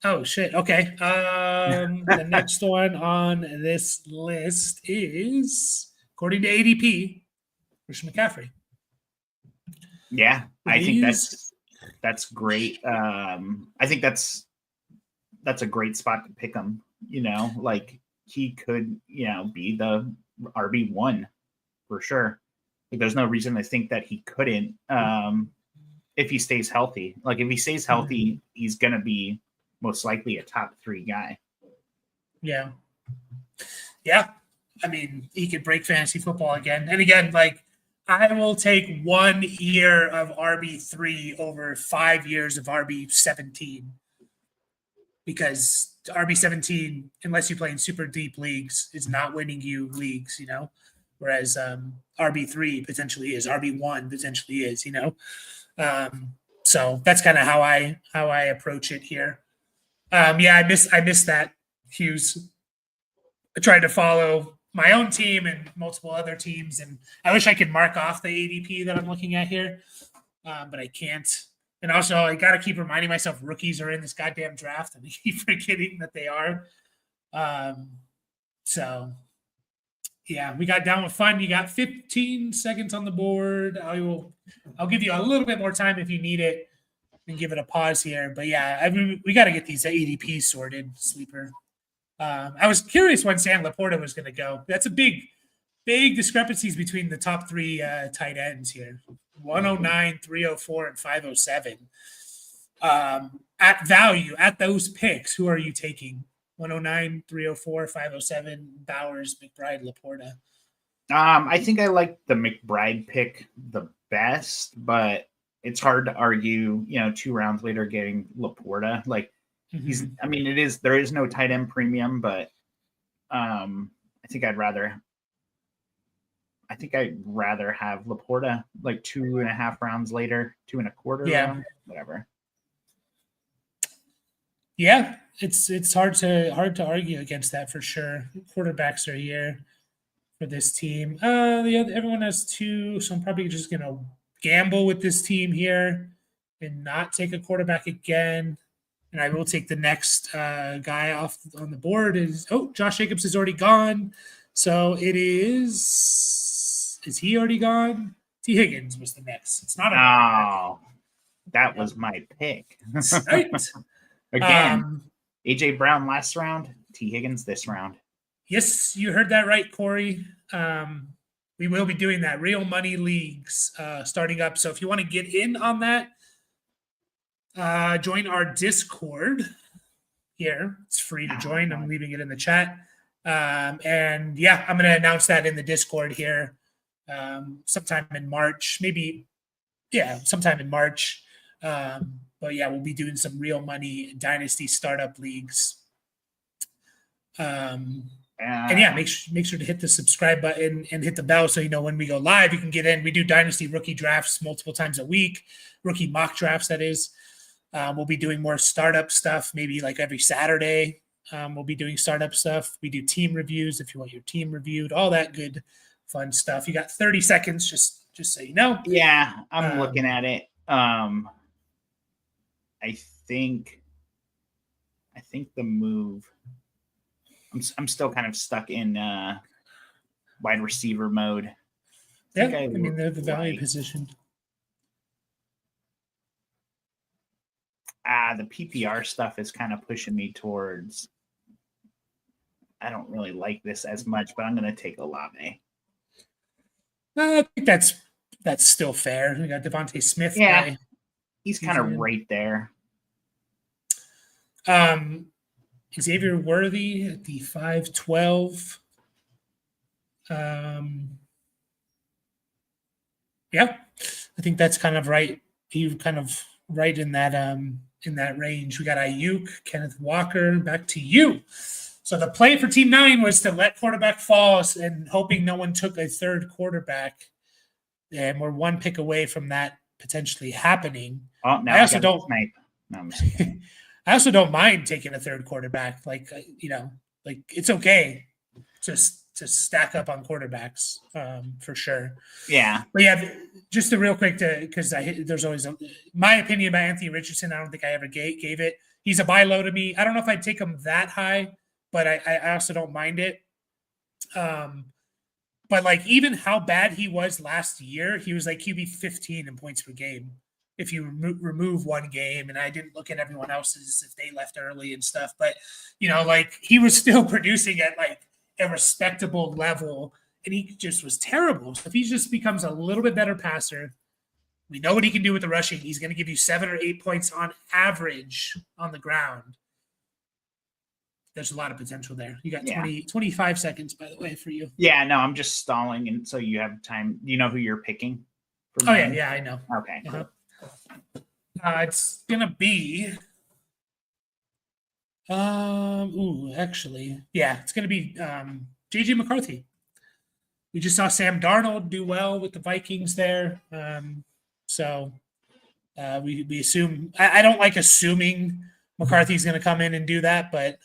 Oh shit. Okay. The next one on this list is, according to ADP, Christian McCaffrey.
Yeah, I think that's great. I think that's a great spot to pick him. Like, he could, be the RB1 for sure. Like, there's no reason to think that he couldn't if he stays healthy. Like, if he stays healthy, he's gonna be most likely a top 3 guy.
Yeah. I mean, he could break fantasy football again. And again, like, I will take 1 year of RB3 over 5 years of RB17 because RB17, unless you play in super deep leagues, is not winning you leagues, whereas RB3 potentially is, RB1 potentially is, so that's kind of how I approach it here. I miss that, Hughes. I tried to follow my own team and multiple other teams, and I wish I could mark off the ADP that I'm looking at here, but I can't. And also, I got to keep reminding myself rookies are in this goddamn draft, and I keep forgetting that they are. We got down with fun. You got 15 seconds on the board. I'll give you a little bit more time if you need it, and give it a pause here. But we got to get these ADPs sorted, sleeper. I was curious when Sam Laporta was going to go. That's a big discrepancies between the top 3 tight ends here. 109, 304, and 507. At value, at those picks, who are you taking? 109, 304, 507, Bowers, McBride, Laporta.
I think I like the McBride pick the best, but it's hard to argue, 2 rounds later getting Laporta. Like, there is no tight end premium, but I think I'd rather I think I'd rather have Laporta like 2.5 rounds later, 2.25
Yeah.
rounds, whatever.
Yeah, it's hard to argue against that for sure. Quarterbacks are here for this team. Everyone has two, so I'm probably just gonna gamble with this team here and not take a quarterback again. And I will take the next guy off on the board. Josh Jacobs is already gone, so it is. Is he already gone? T. Higgins was the next. It's not a
that was my pick.
right.
Again, AJ Brown last round, T. Higgins this round.
Yes, you heard that right, Corey. We will be doing that. Real money leagues starting up. So if you want to get in on that, join our Discord here. It's free to join. I'm leaving it in the chat. And yeah, I'm going to announce that in the Discord here sometime in March, maybe. Yeah, sometime in March. But yeah, we'll be doing some real money dynasty startup leagues. And yeah, make sure to hit the subscribe button and hit the bell so you know when we go live, you can get in. We do dynasty rookie drafts multiple times a week, rookie mock drafts, that is. We'll be doing more startup stuff, maybe like every Saturday. We'll be doing startup stuff. We do team reviews if you want your team reviewed, all that good, fun stuff. You got 30 seconds, just so you know.
Yeah, I'm looking at it. I think the move. I'm still kind of stuck in wide receiver mode.
I mean they're the value position.
The PPR stuff is kind of pushing me towards. I don't really like this as much, but I'm going to take Olave.
I think that's still fair. We got Devontae Smith.
Yeah, he's kind of right there.
Xavier Worthy at the 512. Yeah, I think that's kind of right. He's kind of right in that range. We got Ayuk, Kenneth Walker. Back to you. So the play for Team 9 was to let quarterback fall and hoping no one took a third quarterback. And we're one pick away from that potentially happening.
Oh, no,
I also don't.
Snipe. No, I'm just kidding.
I also don't mind taking a third quarterback. Like it's okay to stack up on quarterbacks for sure.
Yeah.
But yeah, just a real quick because there's always my opinion about Anthony Richardson. I don't think I ever gave it. He's a buy low to me. I don't know if I'd take him that high, but I also don't mind it. But like even how bad he was last year, he was like QB 15 in points per game. If you remove one game, and I didn't look at everyone else's if they left early and stuff, but like he was still producing at like a respectable level, and he just was terrible. So if he just becomes a little bit better passer, we know what he can do with the rushing. He's going to give you 7 or 8 points on average on the ground. There's a lot of potential there. You got 25 seconds, by the way, for you.
Yeah, no, I'm just stalling, and so you have time. Do you know who you're picking?
Yeah, I know.
Okay, cool.
It's gonna be. It's gonna be JJ McCarthy. We just saw Sam Darnold do well with the Vikings there, so we assume. I don't like assuming McCarthy's going to come in and do that, but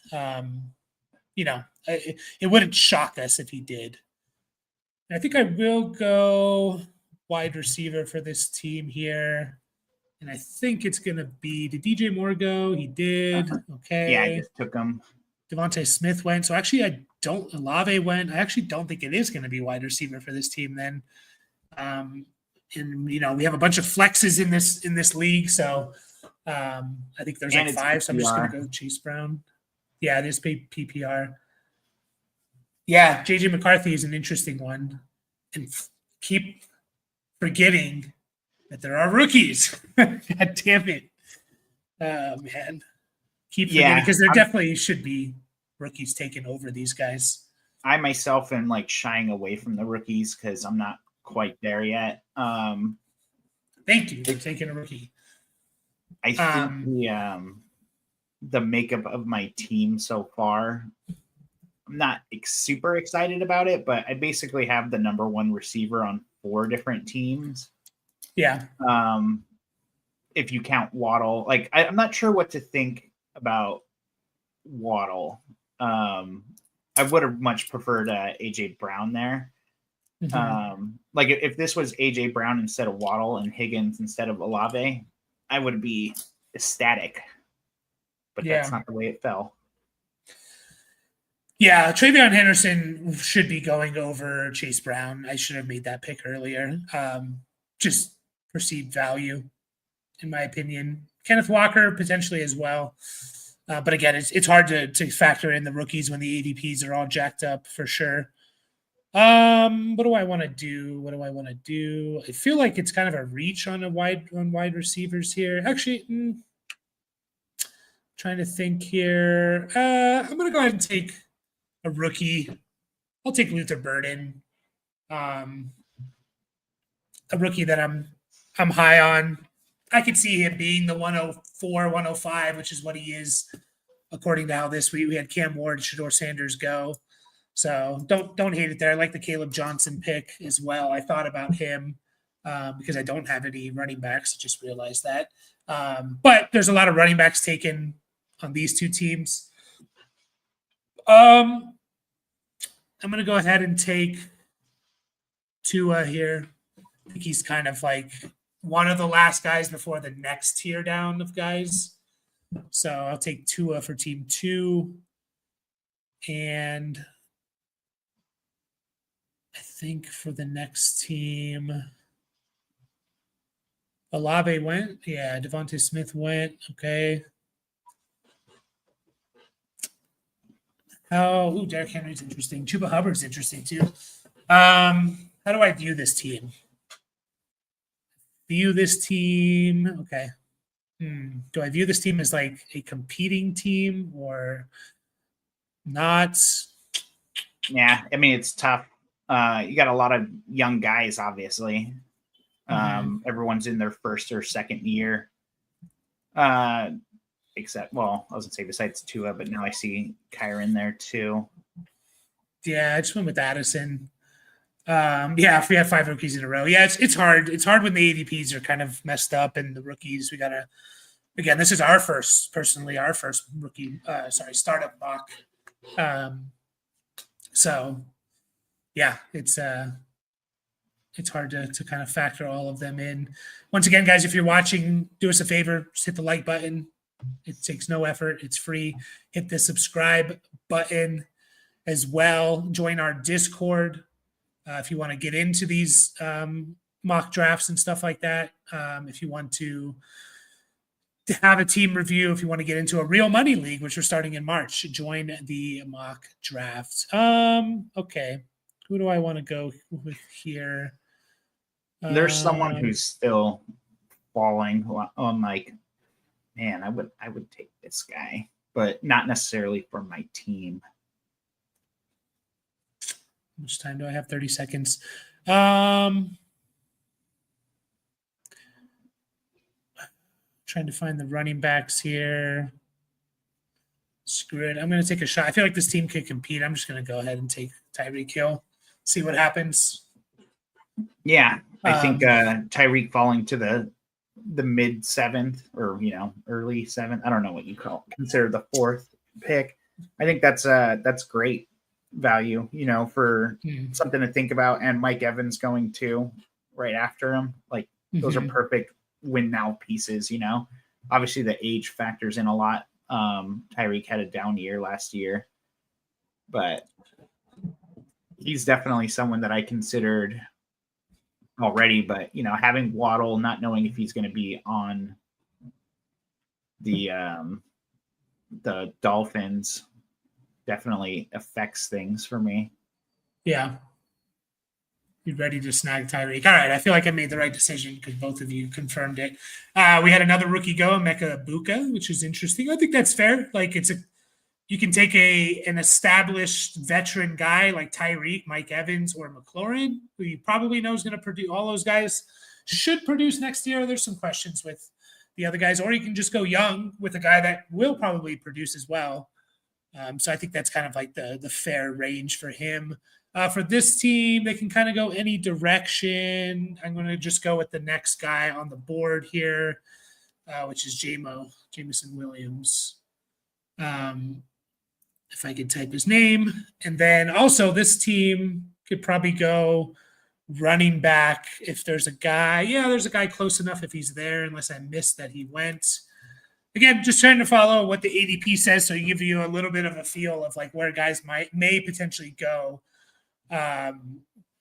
it wouldn't shock us if he did. And I think I will go wide receiver for this team here. And I think it's going to be, did DJ Moore go? He did. Okay.
Yeah, I just took him.
Devontae Smith went. So actually, Olave went. I actually don't think it is going to be wide receiver for this team then. And, we have a bunch of flexes in this league. So I think there's like 5. So I'm just going to go Chase Brown. Yeah, it is PPR. Yeah, JJ McCarthy is an interesting one. And keep forgetting that there are rookies. God damn it. Man. Keep forgetting because there definitely should be rookies taking over these guys.
I myself am like shying away from the rookies because I'm not quite there yet.
Thank you for taking a rookie.
I think the makeup of my team so far I'm not super excited about it, but I basically have the number one receiver on 4 different teams.
Yeah.
If you count Waddle, like I'm not sure what to think about Waddle. I would have much preferred AJ Brown there. Like if this was AJ Brown instead of Waddle and Higgins instead of Olave, I would be ecstatic. But that's not the way it fell.
Yeah, Travion Henderson should be going over Chase Brown. I should have made that pick earlier. Just perceived value, in my opinion. Kenneth Walker potentially as well. But again, it's hard to factor in the rookies when the ADPs are all jacked up for sure. What do I want to do? I feel like it's kind of a reach on wide receivers here. Actually, trying to think here. I'm gonna go ahead and take a rookie. I'll take Luther Burden. A rookie that I'm high on. I could see him being the 104, 105, which is what he is, according to how we had Cam Ward, Shador Sanders go. So don't hate it there. I like the Caleb Johnson pick as well. I thought about him because I don't have any running backs. I just realized that. But there's a lot of running backs taken on these two teams. I'm going to go ahead and take Tua here. I think he's kind of like one of the last guys before the next tier down of guys. So I'll take Tua for team 2. And I think for the next team, Olave went. Yeah, Devontae Smith went. Okay. Oh, Derrick Henry's interesting. Chuba Hubbard's interesting too. How do I view this team? Okay. Do I view this team as like a competing team or not?
Yeah, I mean, it's tough. You got a lot of young guys, obviously. Everyone's in their first or second year. Except, well, I was gonna say besides Tua, but now I see Kyron there too.
Yeah, I just went with Addison. If we have 5 rookies in a row. Yeah, it's hard. It's hard when the ADPs are kind of messed up and the rookies. We gotta this is our first rookie startup mock. So yeah, it's hard to kind of factor all of them in. Once again, guys, if you're watching, do us a favor, just hit the like button. It takes no effort. It's free. Hit the subscribe button as well. Join our Discord if you want to get into these mock drafts and stuff like that. If you want to have a team review, if you want to get into a real money league, which we're starting in March, join the mock draft. Okay. Who do I want to go with here?
There's someone who's still falling on like, man, I would take this guy, but not necessarily for my team.
How much time do I have? 30 seconds. Trying to find the running backs here. Screw it. I'm going to take a shot. I feel like this team could compete. I'm just going to go ahead and take Tyreek Hill, see what happens.
Yeah, I think Tyreek falling to the mid 7th or early 7th. I don't know what you consider the 4th pick. I think that's great value, for something to think about. And Mike Evans going too right after him. Like those are perfect win now pieces. Obviously the age factors in a lot. Tyreek had a down year last year, but he's definitely someone that I considered already. But having Waddle, not knowing if he's going to be on the Dolphins, definitely affects things for me.
Yeah. You're ready to snag Tyreek. All right. I feel like I made the right decision because both of you confirmed it. We had another rookie go, Emeka Egbuka, which is interesting. I think that's fair. Like you can take an established veteran guy like Tyreek, Mike Evans, or McLaurin, who you probably know is going to produce. All those guys should produce next year. There's some questions with the other guys, or you can just go young with a guy that will probably produce as well. So I think that's kind of like the fair range for him. For this team, they can kind of go any direction. I'm going to just go with the next guy on the board here, which is Jameson Williams. If I could type his name. And then also this team could probably go running back if there's a guy. Yeah, there's a guy close enough if he's there, unless I missed that he went. Again, just trying to follow what the ADP says, so give you a little bit of a feel of like where guys may potentially go.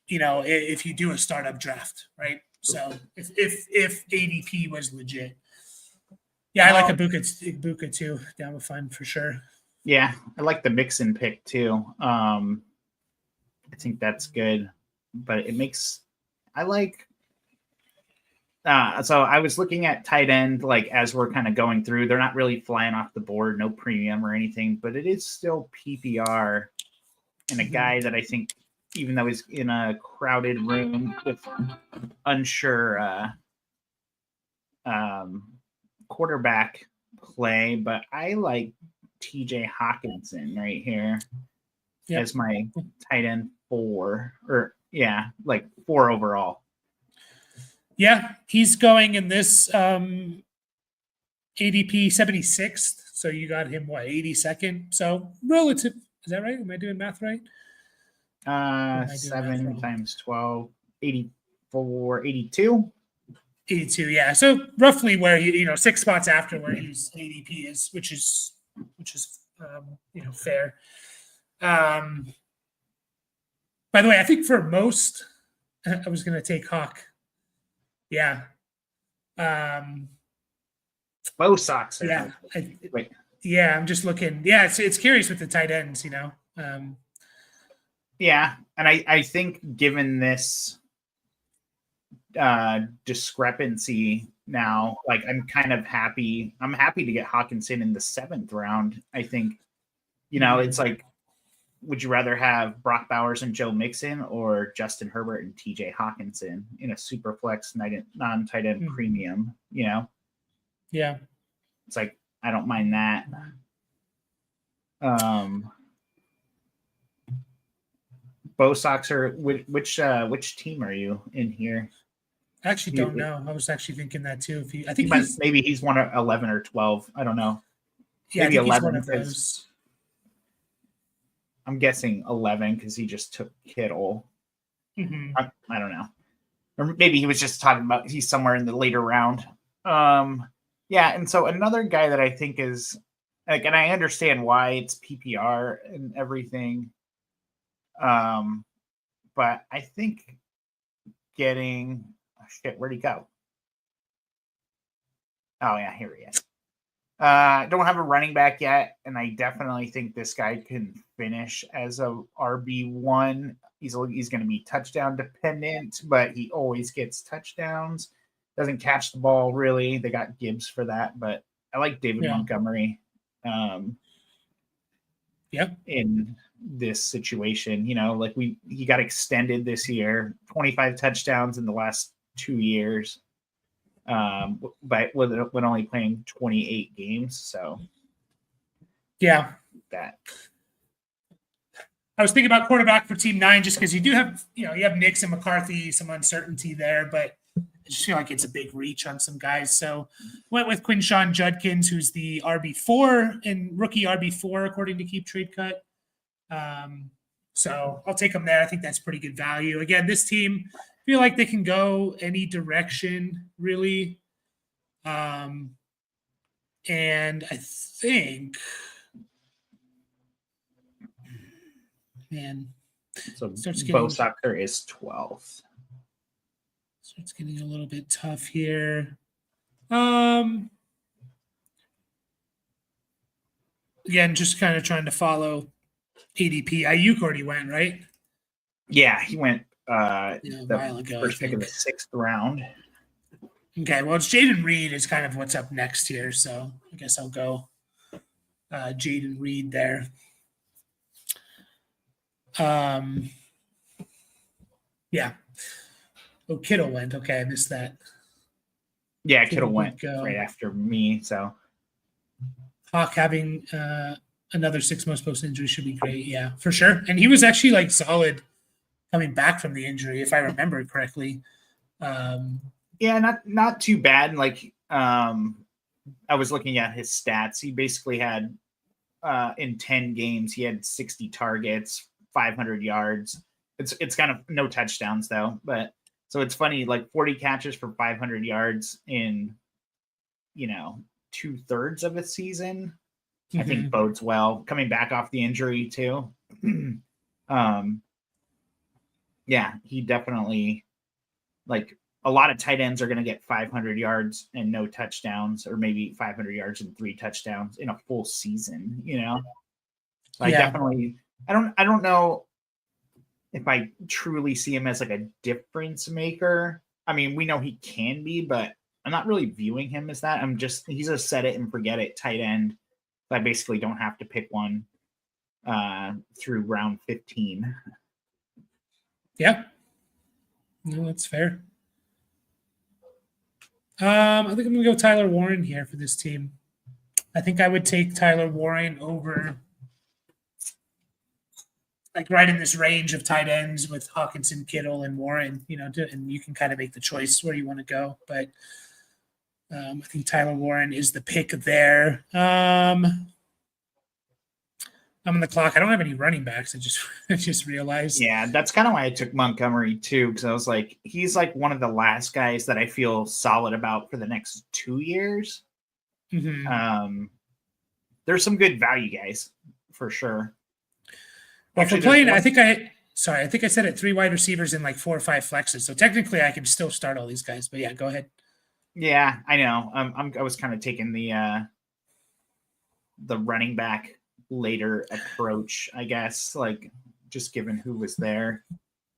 If you do a startup draft, right? So if ADP was legit, yeah, I like Ibuka too. Down with fun for sure.
Yeah, I like the Mixon pick too. I think that's good, but I like. So I was looking at tight end, like as we're kind of going through, they're not really flying off the board, no premium or anything, but it is still PPR and a guy that I think, even though he's in a crowded room with unsure quarterback play, but I like TJ Hawkinson right here as my tight end 4, or like 4 overall.
Yeah, he's going in this ADP 76th. So you got him, 82nd? So relative. Is that right? Am I doing math right?
7 times 12, 84, 82.
82, yeah. So roughly where 6 spots after where his ADP is, which is fair. By the way, I think for most, I was going to take Hawk. Yeah.
Both socks.
Yeah. I'm just looking. Yeah, it's curious with the tight ends,
Yeah, and I think given this discrepancy now, like I'm kind of happy. I'm happy to get Hawkinson in the 7th round. I think, it's like, would you rather have Brock Bowers and Joe Mixon or Justin Herbert and TJ Hawkinson in a super flex non-tight end premium?
Yeah.
It's like, I don't mind that. Bo Sox are which team are you in here?
I actually don't know. I was actually thinking that too. I think
maybe he's one of 11 or 12. I don't know.
Yeah,
maybe
I think
11.
He's one of those.
I'm guessing 11 because he just took Kittle.
Mm-hmm.
I don't know. Or maybe he was just talking about he's somewhere in the later round. And so another guy that I think is like, and I understand why it's PPR and everything. But I think getting where'd he go? Oh yeah, here he is. Don't have a running back yet, and I definitely think this guy can finish as a RB1. He's going to be touchdown dependent, but he always gets touchdowns. Doesn't catch the ball really. They got Gibbs for that, but I like David Montgomery. In this situation, he got extended this year, 25 touchdowns in the last 2 years. But when only playing 28 games, so
that I was thinking about quarterback for Team 9 just because you do have you have Nix and McCarthy, some uncertainty there, but I just feel like it's a big reach on some guys. So went with Quinshawn Judkins, who's the RB4 and rookie RB4 according to Keep Trade Cut. So I'll take him there. I think that's pretty good value. Again, this team, I feel like they can go any direction, really. And I think,
so Bo Soccer is 12th.
Starts getting a little bit tough here. Again, just kind of trying to follow ADP. Ayuk already went, right?
Yeah, he went
a while ago,
first pick of the 6th round.
Okay, well, it's Jaden Reed is kind of what's up next here, so I guess I'll go Jaden Reed there. Oh, Kittle went. Okay, I missed that.
Yeah, Kittle went right after me, so.
Hawk having another 6 months post injury should be great. Yeah, for sure. And he was actually like solid coming back from the injury, if I remember correctly.
Yeah, not too bad. Like I was looking at his stats. He basically had in 10 games, he had 60 targets, 500 yards. It's kind of no touchdowns though, but so it's funny, like 40 catches for 500 yards in 2/3 of a season. I think bodes well. Coming back off the injury too. Yeah, he definitely, like, a lot of tight ends are going to get 500 yards and no touchdowns, or maybe 500 yards and 3 touchdowns in a full season. So I definitely, I don't know if I truly see him as like a difference maker. I mean, we know he can be, but I'm not really viewing him as that. He's a set it and forget it tight end. I basically don't have to pick one through round 15.
Yeah. No, that's fair. I think I'm going to go Tyler Warren here for this team. I think I would take Tyler Warren over, like, right in this range of tight ends with Hawkinson, Kittle, and Warren, and you can kind of make the choice where you want to go. But I think Tyler Warren is the pick there. I'm on the clock. I don't have any running backs. I just realized.
Yeah, that's kind of why I took Montgomery too, because I was like, he's like one of the last guys that I feel solid about for the next 2 years.
Mm-hmm.
There's some good value guys for sure.
Well, if we're playing, I think I said it 3 wide receivers and like 4 or 5 flexes. So technically, I can still start all these guys. But yeah, go ahead.
Yeah, I know. I was kind of taking the running back later approach, I guess, like just given who was there.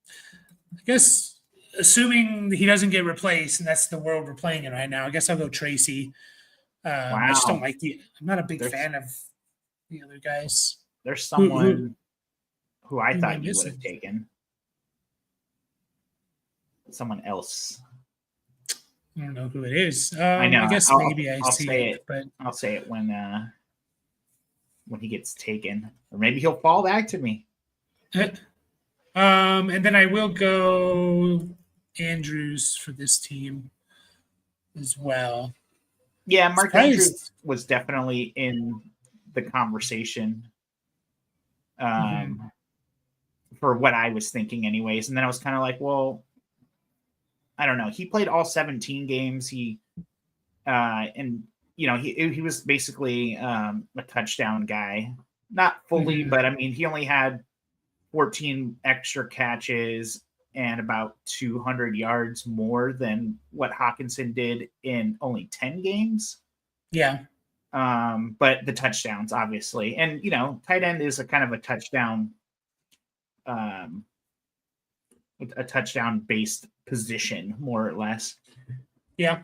I guess assuming he doesn't get replaced, and that's the world we're playing in right now, I guess I'll go Tracy. Wow. I just don't like I'm not a big fan of the other guys.
There's someone who I thought you would have taken. Someone else.
I don't know who it is.
I know.
I guess maybe I'll see it, but
I'll say it when he gets taken, or maybe he'll fall back to me.
And then I will go Andrews for this team as well.
Yeah, Mark Andrews was definitely in the conversation for what I was thinking anyways. And then I was kind of like, well, I don't know. He played all 17 games. He was basically a touchdown guy. Not fully, but I mean, he only had 14 extra catches and about 200 yards more than what Hawkinson did in only 10 games.
Yeah.
But the touchdowns, obviously. And, tight end is a kind of a touchdown-based position, more or less.
Yeah.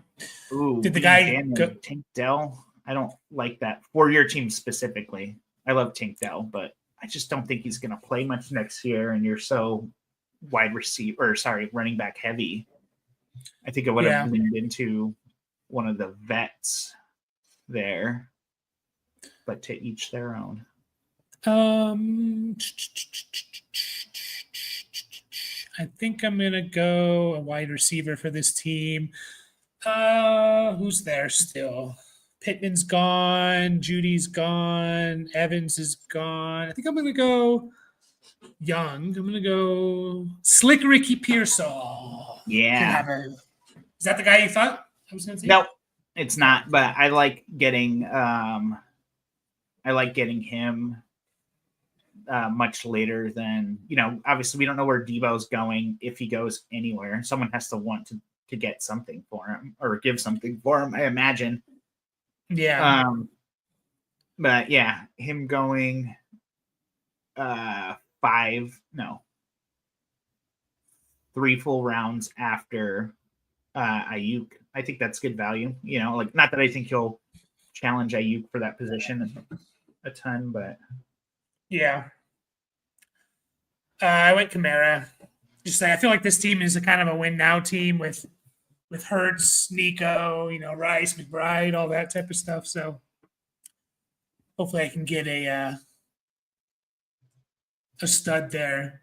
Ooh,
did the guy go
Tank Dell? I don't like that for your team specifically. I love Tank Dell, but I just don't think he's going to play much next year. And you're so running back heavy. I think I would have leaned into one of the vets there, but to each their own.
I think I'm going to go a wide receiver for this team. Who's there still? Pittman's gone. Judy's gone. Evans is gone. I think I'm going to go young. I'm going to go Slick Ricky Pearsall.
Yeah.
Is that the guy you thought I was going to say?
No, it's not. But I like getting him much later than, obviously we don't know where Debo's going if he goes anywhere. Someone has to want to get something for him or give something for him, I imagine.
Yeah.
But yeah, him going 3 full rounds after Ayuk. I think that's good value. Not that I think he'll challenge Ayuk for that position a ton, but
yeah. I went Kamara. Just I feel like this team is a kind of a win now team with Hurts, Nico, Rice, McBride, all that type of stuff. So hopefully I can get a stud there.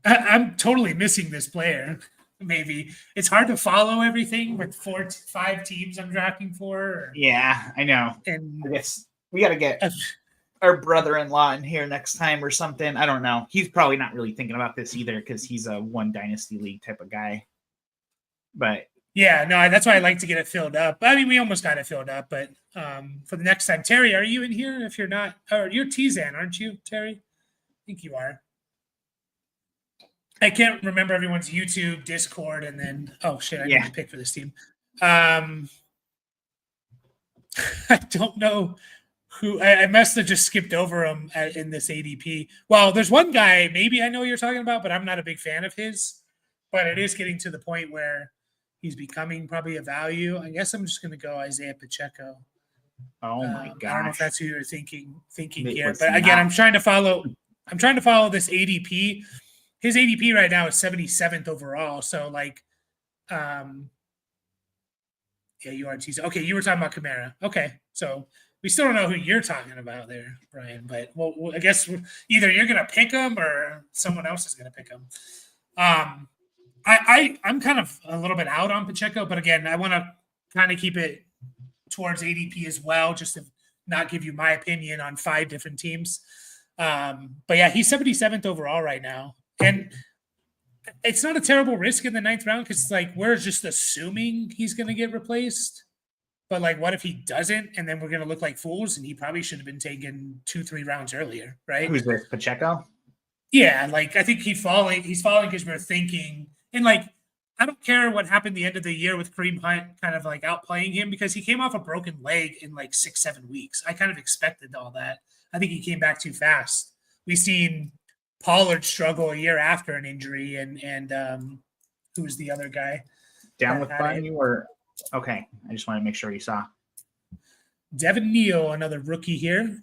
I'm totally missing this player. Maybe it's hard to follow everything with 5 teams I'm drafting for.
Yeah, I know.
And
I guess we got to get our brother-in-law in here next time or something. I don't know. He's probably not really thinking about this either because he's a one dynasty league type of guy. But
yeah, no, that's why I like to get it filled up. I mean, we almost got it filled up, but for the next time, Terry, are you in here? If you're not, or you're Tizan, aren't you, Terry? I think you are. I can't remember everyone's YouTube, Discord, and then I need to pick for this team. I don't know who. I must have just skipped over him in this ADP. Well, there's one guy maybe I know you're talking about, but I'm not a big fan of his. But it is getting to the point where he's becoming probably a value. I guess I'm just going to go Isaiah Pacheco.
Oh my gosh!
I don't know if that's who you're thinking here, but again, I'm trying to follow this ADP. His ADP right now is 77th overall. So like, you are teasing. Okay, you were talking about Kamara. Okay, so we still don't know who you're talking about there, Brian. But well, I guess either you're going to pick him or someone else is going to pick him. I'm kind of a little bit out on Pacheco, but again, I want to kind of keep it towards ADP as well, just to not give you my opinion on 5 different teams. But yeah, he's 77th overall right now. And it's not a terrible risk in the 9th round because it's like we're just assuming he's going to get replaced. But like, what if he doesn't? And then we're going to look like fools, and he probably should have been taken 2-3 rounds earlier, right?
Who's this, Pacheco?
Yeah, like I think he's falling because we're thinking, and like I don't care what happened the end of the year with Kareem Hunt kind of like outplaying him because he came off a broken leg in like 6-7 weeks. I kind of expected all that. I think he came back too fast. We've seen Pollard struggle a year after an injury, and who was the other guy?
Down with Brian, you were okay. I just want to make sure you saw
Devin Neal, another rookie here.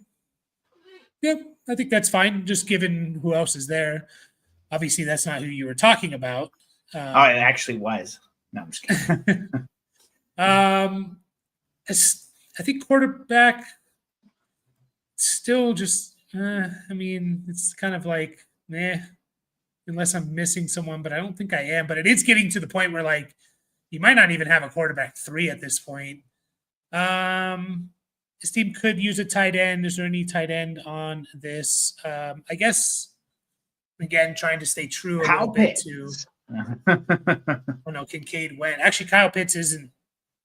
Yep, I think that's fine. Just given who else is there. Obviously, that's not who you were talking about.
It actually was. No, I'm just kidding.
I think quarterback still just. I mean, it's kind of like, unless I'm missing someone, but I don't think I am. But it is getting to the point where, like, you might not even have a quarterback 3 at this point. This team could use a tight end. Is there any tight end on this? I guess, again, trying to stay true a little bit to. Oh, no, Kincaid went. Actually, Kyle Pitts isn't.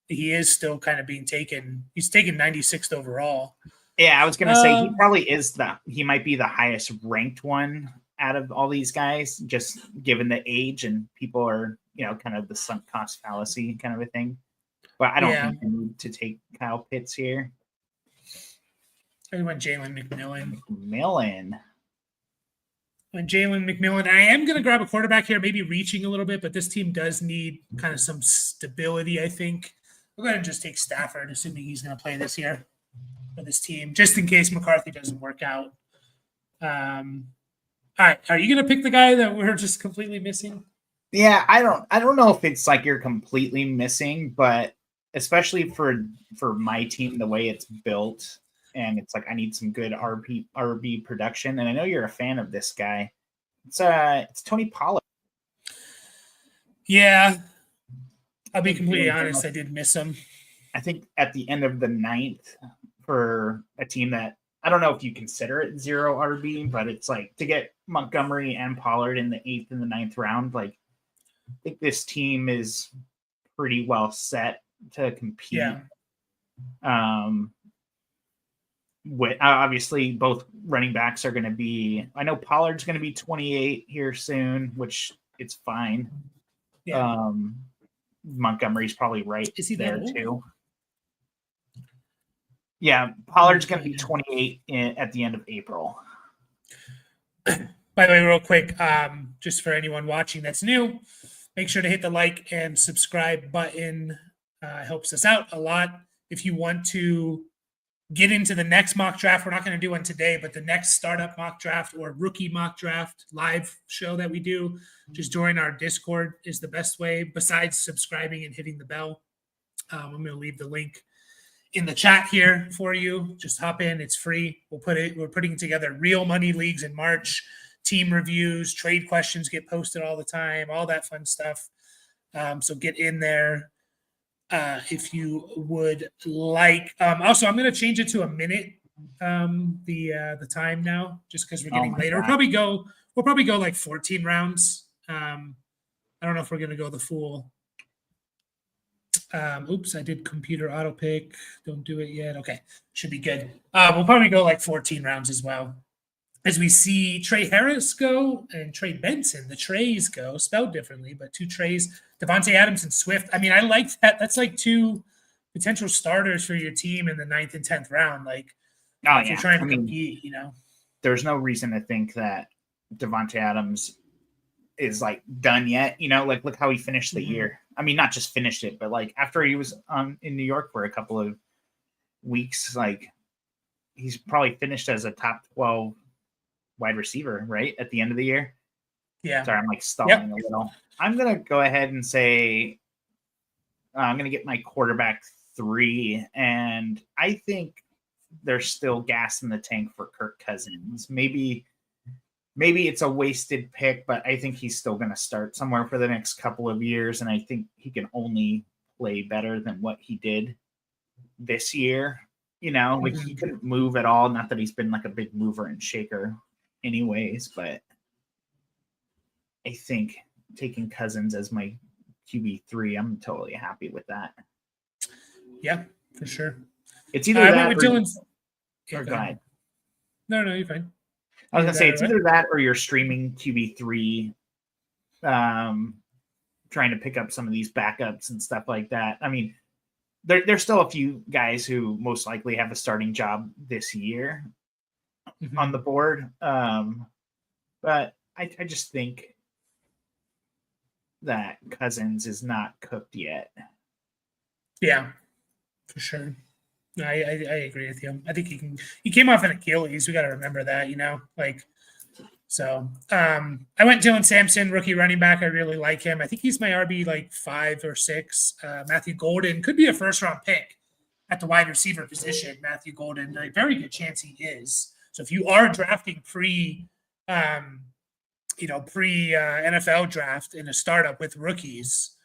He is still kind of being taken. He's taken 96th overall.
Yeah, I was going to say he probably is he might be the highest ranked one out of all these guys, just given the age and people are, kind of the sunk cost fallacy kind of a thing. But I don't think we need to take Kyle Pitts here.
I went Jalen McMillan. When Jalen McMillan, I am going to grab a quarterback here, maybe reaching a little bit, but this team does need kind of some stability, I think. We're going to just take Stafford, assuming he's going to play this year for this team, just in case McCarthy doesn't work out. All right, are you going to pick the guy that we're just completely missing?
Yeah, I don't know if it's like you're completely missing, but especially for my team, the way it's built, and it's like I need some good RB production, and I know you're a fan of this guy. It's Tony Pollard.
Yeah, I'll be completely honest. I did miss him.
I think at the end of the 9th for a team that I don't know if you consider it 0 RB, but it's like to get Montgomery and Pollard in the 8th and the 9th round. Like I think this team is pretty well set to compete. Yeah. With obviously both running backs are going to be. I know Pollard's going to be 28 here soon, which it's fine. Yeah. Montgomery's probably right there too. Yeah, Pollard's going to be 28 at the end of April.
By the way, real quick, just for anyone watching that's new, make sure to hit the like and subscribe button. Helps us out a lot. If you want to get into the next mock draft, we're not going to do one today, but the next startup mock draft or rookie mock draft live show that we do, just join our Discord is the best way, besides subscribing and hitting the bell. I'm going to leave the link in the chat here for you. Just hop in; it's free. We're putting together real money leagues in March. Team reviews, trade questions get posted all the time, all that fun stuff. So get in there if you would like. Also, I'm going to change it to a minute. The time now, just because we're getting later. We'll probably go like 14 rounds. I don't know if we're going to go the full. Oops, I did computer auto pick. Don't do it yet. Okay, should be good. We'll probably go like 14 rounds as well. As we see Trey Harris go and Trey Benson, the Treys go, spelled differently, but 2 Treys, Devontae Adams and Swift. I mean, I like that. That's like 2 potential starters for your team in the 9th and 10th round. Like, if you're trying to compete,
there's no reason to think that Devontae Adams is like done yet. Like look how he finished the year. I mean, not just finished it, but like after he was in New York for a couple of weeks, like he's probably finished as a top 12 wide receiver, right? At the end of the year.
Yeah.
Sorry, I'm like stalling a little. I'm going to go ahead and say I'm going to get my quarterback 3. And I think there's still gas in the tank for Kirk Cousins. Maybe it's a wasted pick, but I think he's still going to start somewhere for the next couple of years. And I think he can only play better than what he did this year. Like he couldn't move at all. Not that he's been like a big mover and shaker anyways, but I think taking Cousins as my QB3, I'm totally happy with that.
Yeah, for sure.
It's either that
or Dylan's.
Or go ahead.
No, you're fine.
I was going to say it's either that or you're streaming QB3, trying to pick up some of these backups and stuff like that. I mean, there's still a few guys who most likely have a starting job this year on the board. But I just think that Cousins is not cooked yet.
Yeah, for sure. I agree with you. I think he came off an Achilles. We got to remember that, So I went Dylan Sampson, rookie running back. I really like him. I think he's my RB like 5 or 6. Matthew Golden could be a first-round pick at the wide receiver position. Matthew Golden, a very good chance he is. So if you are drafting pre NFL draft in a startup with rookies,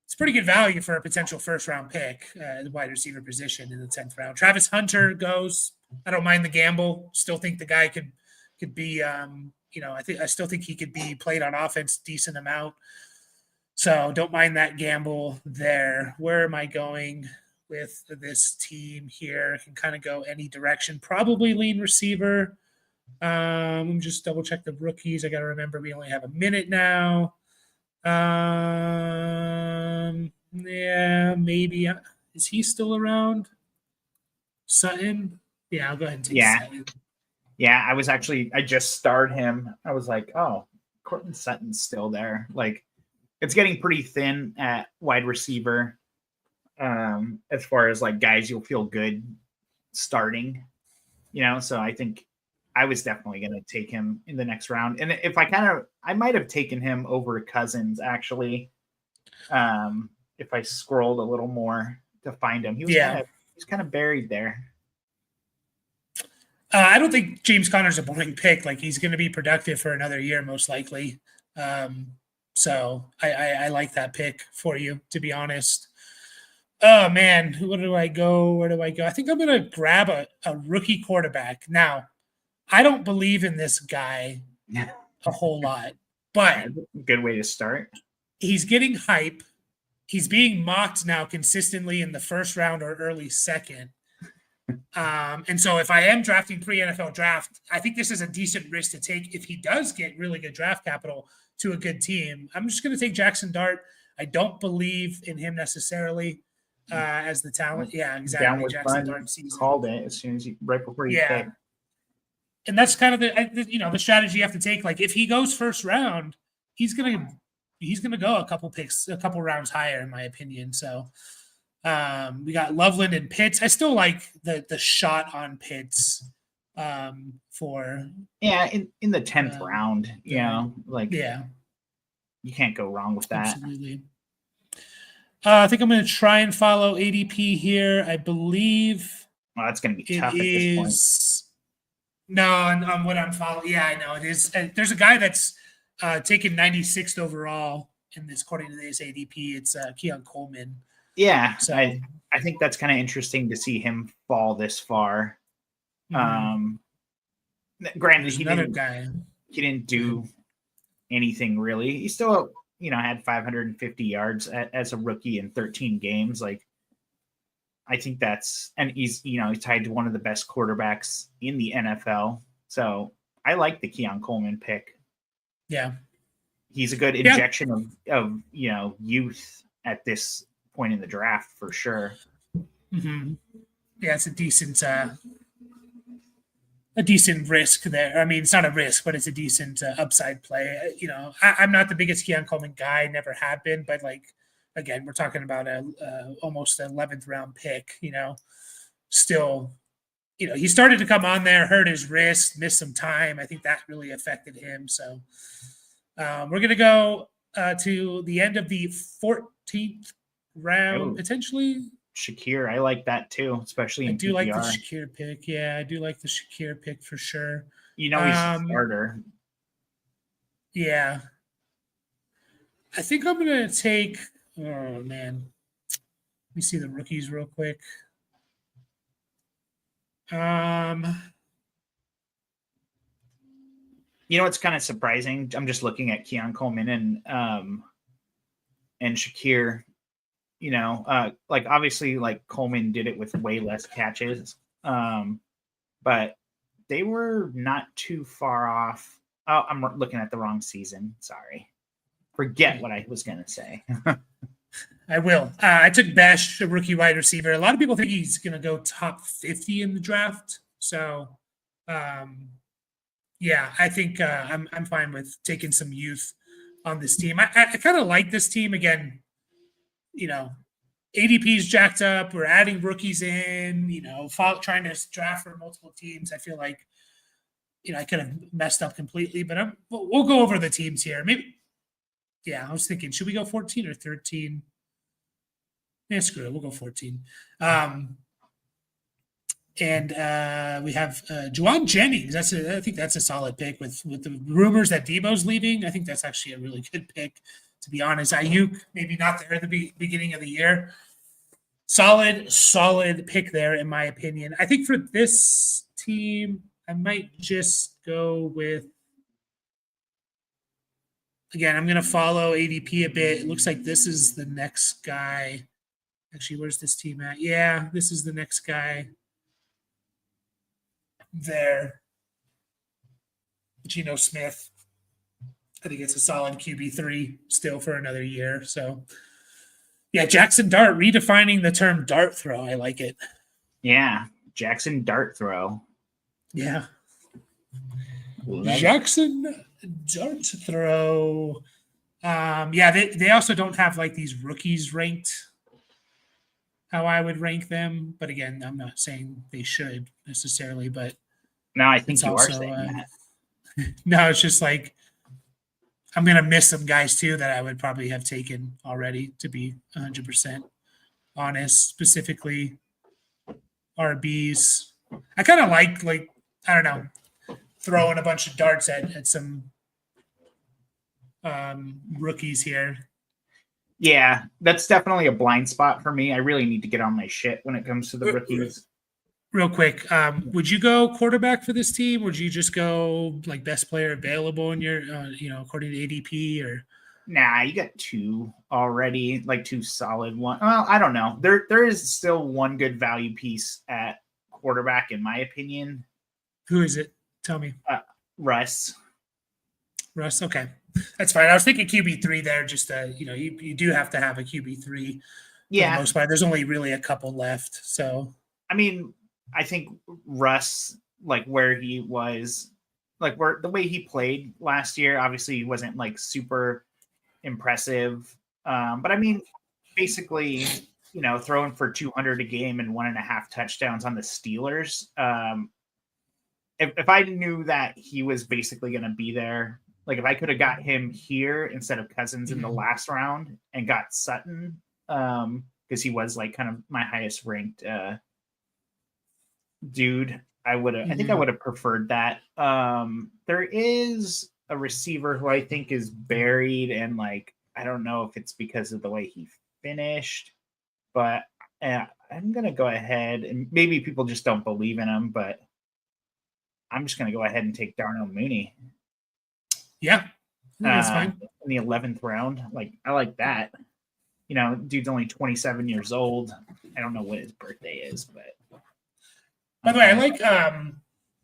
it's pretty good value for a potential first-round pick at the wide receiver position in the 10th round. Travis Hunter goes. I don't mind the gamble. Still think the guy could be, I still think he could be played on offense decent amount. So don't mind that gamble there. Where am I going with this team here? I can kind of go any direction. Probably lean receiver. Just double check the rookies. I got to remember we only have a minute now. Yeah, maybe. Is he still around? Sutton? Yeah, I'll go ahead and take Sutton.
Yeah, I just starred him. I was like, oh, Courtland Sutton's still there. Like, it's getting pretty thin at wide receiver as far as like guys you'll feel good starting, so I think I was definitely going to take him in the next round. And if I might have taken him over Cousins actually. If I scrolled a little more to find him, he was kind of buried there.
I don't think James Conner's a boring pick. Like he's going to be productive for another year, most likely. So I like that pick for you, to be honest. Oh man, where do I go? I think I'm going to grab a rookie quarterback. Now, I don't believe in this guy a whole lot, but
good way to start.
He's getting hype. He's being mocked now consistently in the first round or early second. And so if I am drafting pre-NFL draft, I think this is a decent risk to take if he does get really good draft capital to a good team. I'm just going to take Jackson Dart. I don't believe in him necessarily as the talent. Yeah, exactly. Jackson Dart season.
Called it as soon as right before you pick.
And that's kind of the strategy you have to take. Like if he goes first round, he's gonna go a couple rounds higher, in my opinion. So we got Loveland and Pitts. I still like the shot on Pitts for
in the 10th round. You can't go wrong with that.
Absolutely. I think I'm going to try and follow ADP here. I believe
Well, that's going to be
it
tough at this point.
is. No, on what I'm following. Yeah, I know it is. There's a guy that's taken 96th overall in this, according to this ADP. It's Keon Coleman.
Yeah,
So
I think that's kind of interesting to see him fall this far. Granted,
there's another guy.
He didn't do anything really. He still, had 550 yards as a rookie in 13 games. Like, I think and he's tied to one of the best quarterbacks in the NFL. So I like the Keon Coleman pick.
Yeah.
He's a good injection of youth at this point in the draft for sure.
Mm-hmm. Yeah, it's a decent risk there. I mean, it's not a risk, but it's a decent upside play. I'm not the biggest Keon Coleman guy, never have been, but again, we're talking about almost an 11th round pick. Still, he started to come on there, hurt his wrist, missed some time. I think that really affected him. So we're gonna go to the end of the 14th round, potentially.
Shakir, I like that too, especially in PPR.
Like the Shakir pick. Yeah, I do like the Shakir pick for sure.
He's a starter.
Yeah. I think I'm going to take – oh, man. Let me see the rookies real quick.
It's kind of surprising. I'm just looking at Keon Coleman and Shakir. Obviously, Coleman did it with way less catches, but they were not too far off. Oh, I'm looking at the wrong season. Sorry. Forget what I was going to say.
I will. I took Bash, a rookie wide receiver. A lot of people think he's going to go top 50 in the draft. So, yeah, I think I'm fine with taking some youth on this team. I kind of like this team. Again, ADP's jacked up. We're adding rookies in, trying to draft for multiple teams. I feel like, I could have messed up completely, but we'll go over the teams here. Maybe, I was thinking, should we go 14 or 13? Yeah, screw it. We'll go 14. And we have Juwan Jennings. I think that's a solid pick with the rumors that Debo's leaving. I think that's actually a really good pick, to be honest. Ayuk, maybe not there at the beginning of the year. Solid pick there, in my opinion. I think for this team, I might just go with, again, I'm going to follow ADP a bit. It looks like this is the next guy. Actually, where's this team at? Yeah, this is the next guy there. Geno Smith. I think it's a solid QB3 still for another year. So, yeah, Jackson Dart, redefining the term dart throw. I like it.
Yeah, Jackson Dart throw.
Yeah. Jackson Dart throw. They also don't have these rookies ranked how I would rank them. But again, I'm not saying they should necessarily, but
no, I think you are saying that.
No, it's just I'm going to miss some guys too that I would probably have taken already, to be 100% honest, specifically RBs. I kind of like, I don't know, throwing a bunch of darts at some rookies here.
Yeah, that's definitely a blind spot for me. I really need to get on my shit when it comes to the rookies.
Real quick, would you go quarterback for this team? Would you just go best player available in your, according to ADP or?
Nah, you got two already, two solid ones. Well, I don't know. There is still one good value piece at quarterback, in my opinion.
Who is it? Tell me.
Russ.
Okay. That's fine. I was thinking QB3 there. Just you do have to have a QB3.
Yeah.
For the most part. There's only really a couple left. So
I mean, I think Russ, where he was, where the way he played last year, obviously he wasn't super impressive. But I mean, basically, throwing for 200 a game and 1.5 touchdowns on the Steelers. If I knew that he was basically going to be there, if I could have got him here instead of Cousins in the last round and got Sutton, because he was like kind of my highest ranked dude. I think I would have preferred that. There is a receiver who I think is buried, and like I don't know if it's because of the way he finished, but I'm gonna go ahead, and maybe people just don't believe in him, but I'm just gonna go ahead and take Darnell Mooney.
Yeah, that's fine.
In the 11th round. Like I like that. You know, dude's only 27 years old. I don't know what his birthday is, but
by the way, I like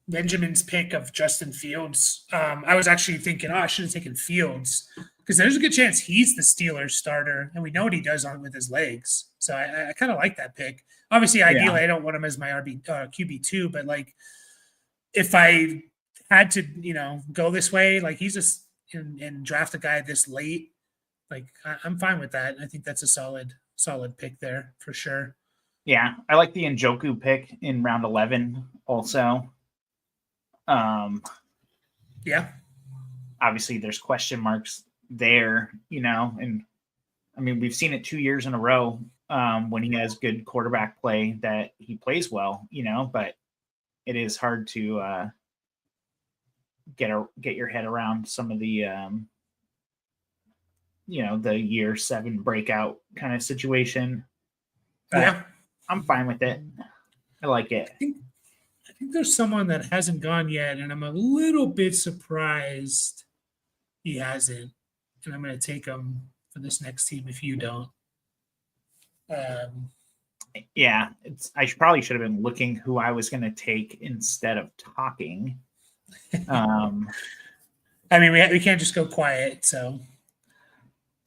Benjamin's pick of Justin Fields. I was actually thinking, I should have taken Fields because there's a good chance he's the Steelers starter, and we know what he does on with his legs. So I kind of like that pick. Obviously, ideally, I don't want him as my QB2, but like if I had to, go this way, like he's just and draft a guy this late, like I'm fine with that. I think that's a solid pick there for sure.
Yeah, I like the Njoku pick in round 11 also.
Yeah.
Obviously, there's question marks there, and I mean, we've seen it 2 years in a row when he has good quarterback play that he plays well, but it is hard to get your head around some of the, the year 7 breakout kind of situation.
Yeah.
I'm fine with it. I like it.
I think there's someone that hasn't gone yet, and I'm a little bit surprised he hasn't. And I'm going to take him for this next team if you don't.
Yeah, I probably should have been looking who I was going to take instead of talking.
I mean, we can't just go quiet, so.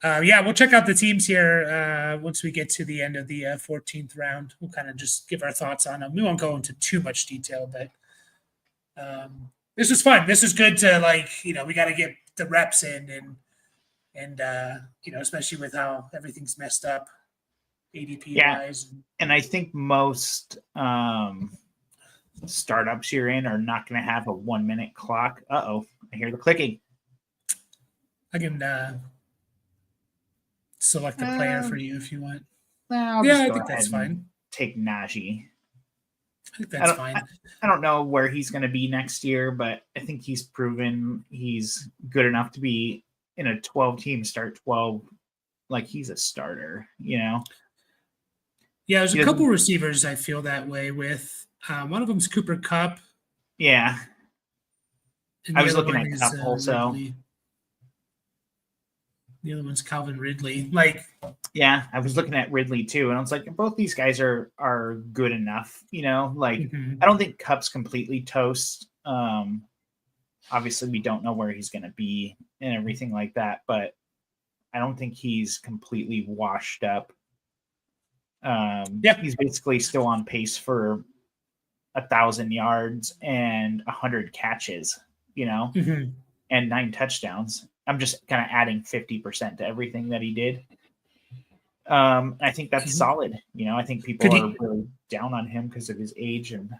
We'll check out the teams here once we get to the end of the 14th round. We'll kind of just give our thoughts on them. We won't go into too much detail, but this was fun. This is good to we got to get the reps in and especially with how everything's messed up ADP wise.
And I think most startups you're in are not going to have a 1 minute clock. I hear the clicking.
I can select a player for you if you want.
I think that's fine. Take Najee.
I think that's fine.
I don't know where he's going to be next year, but I think he's proven he's good enough to be in a 12-team start 12. Like he's a starter, Yeah,
there's a couple receivers I feel that way with. One of them's Cooper Kupp.
Yeah. I was looking at Kupp also.
Ridley. The other one's Calvin Ridley.
Yeah, I was looking at Ridley too, and I was like, both these guys are good enough, I don't think Kupp's completely toast. Obviously, we don't know where he's going to be and everything like that, but I don't think he's completely washed up. He's basically still on pace for 1,000 yards and 100 catches, and 9 touchdowns. I'm just kind of adding 50% to everything that he did. I think that's solid. I think people are really down on him because of his age. And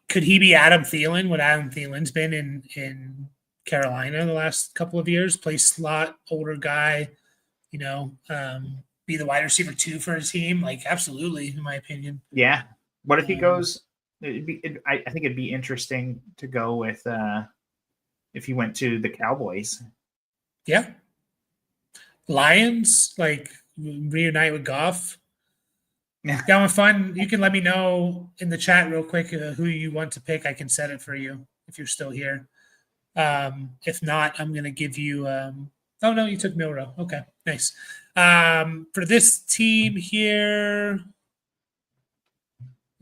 could he be Adam Thielen? What Adam Thielen's been in Carolina the last couple of years? Play slot, older guy. Be the wide receiver 2 for his team. Absolutely, in my opinion.
Yeah. What if he goes? I think it'd be interesting to go with if he went to the Cowboys.
Yeah. Lions, reunite with Goff.
Yeah.
That one fun. You can let me know in the chat real quick who you want to pick. I can set it for you if you're still here. If not, I'm going to give you oh, no, you took Milrow. Okay, nice. For this team here,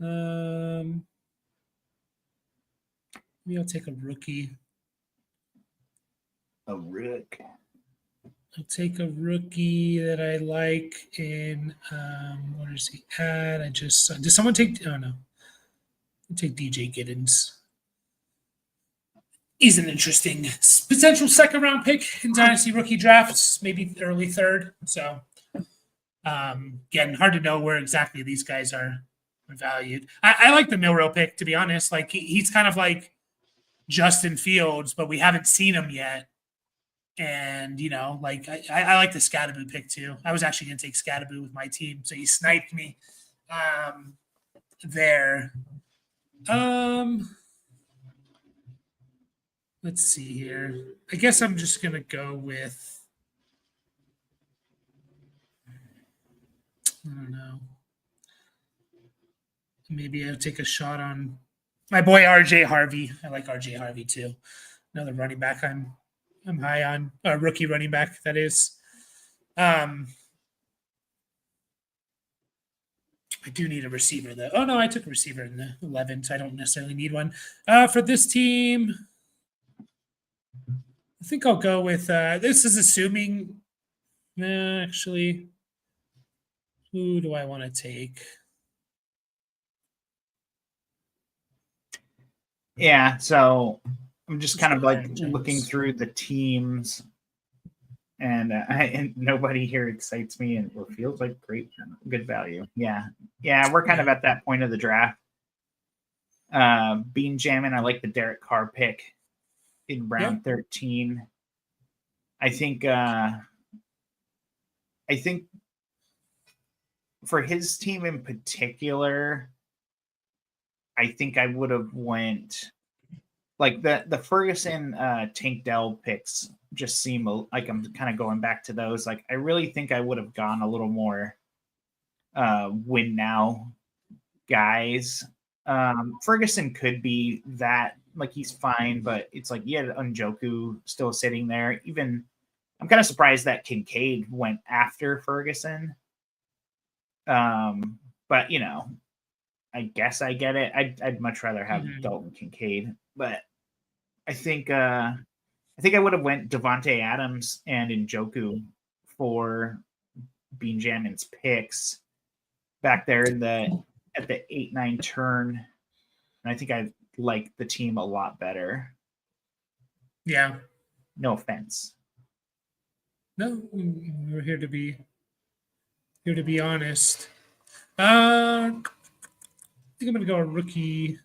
maybe I'll take a rookie.
A rook.
I'll take a rookie that I like in what is he at? I just saw. Did someone take? Oh no, I'll take DJ Giddens. He's an interesting potential 2nd round pick in dynasty rookie drafts, maybe early 3rd. So again, hard to know where exactly these guys are valued. I like the Milrow pick, to be honest. He's kind of like Justin Fields, but we haven't seen him yet. And, like I like the Scadaboo pick too. I was actually going to take Scadaboo with my team. So he sniped me there. Let's see here. I guess I'm just going to go with, I don't know. Maybe I'll take a shot on my boy RJ Harvey. I like RJ Harvey too. Another running back I'm high on. A rookie running back, that is. I do need a receiver though. Oh no, I took a receiver in the 11, so I don't necessarily need one. For this team, I think I'll go with this is assuming actually, who do I want to take?
Yeah, so I'm just kind of like looking through the teams, and nobody here excites me, and it feels like good value. Yeah, we're kind of at that point of the draft. Bean Jammin', I like the Derek Carr pick in round 13. I think for his team in particular, I think I would have went like the Ferguson Tank Dell picks just seem like I'm kind of going back to those. Like I really think I would have gone a little more win now guys. Ferguson could be that, like he's fine, but it's like you had Njoku still sitting there. Even I'm kind of surprised that Kincaid went after Ferguson. But I guess I get it. I'd much rather have Dalton Kincaid, but I think I would have went Devontae Adams and Njoku for Bean Jammin's picks back there at the 8-9 turn. And I think I like the team a lot better.
Yeah.
No offense.
No, we're here to be honest. I think I'm going to go a rookie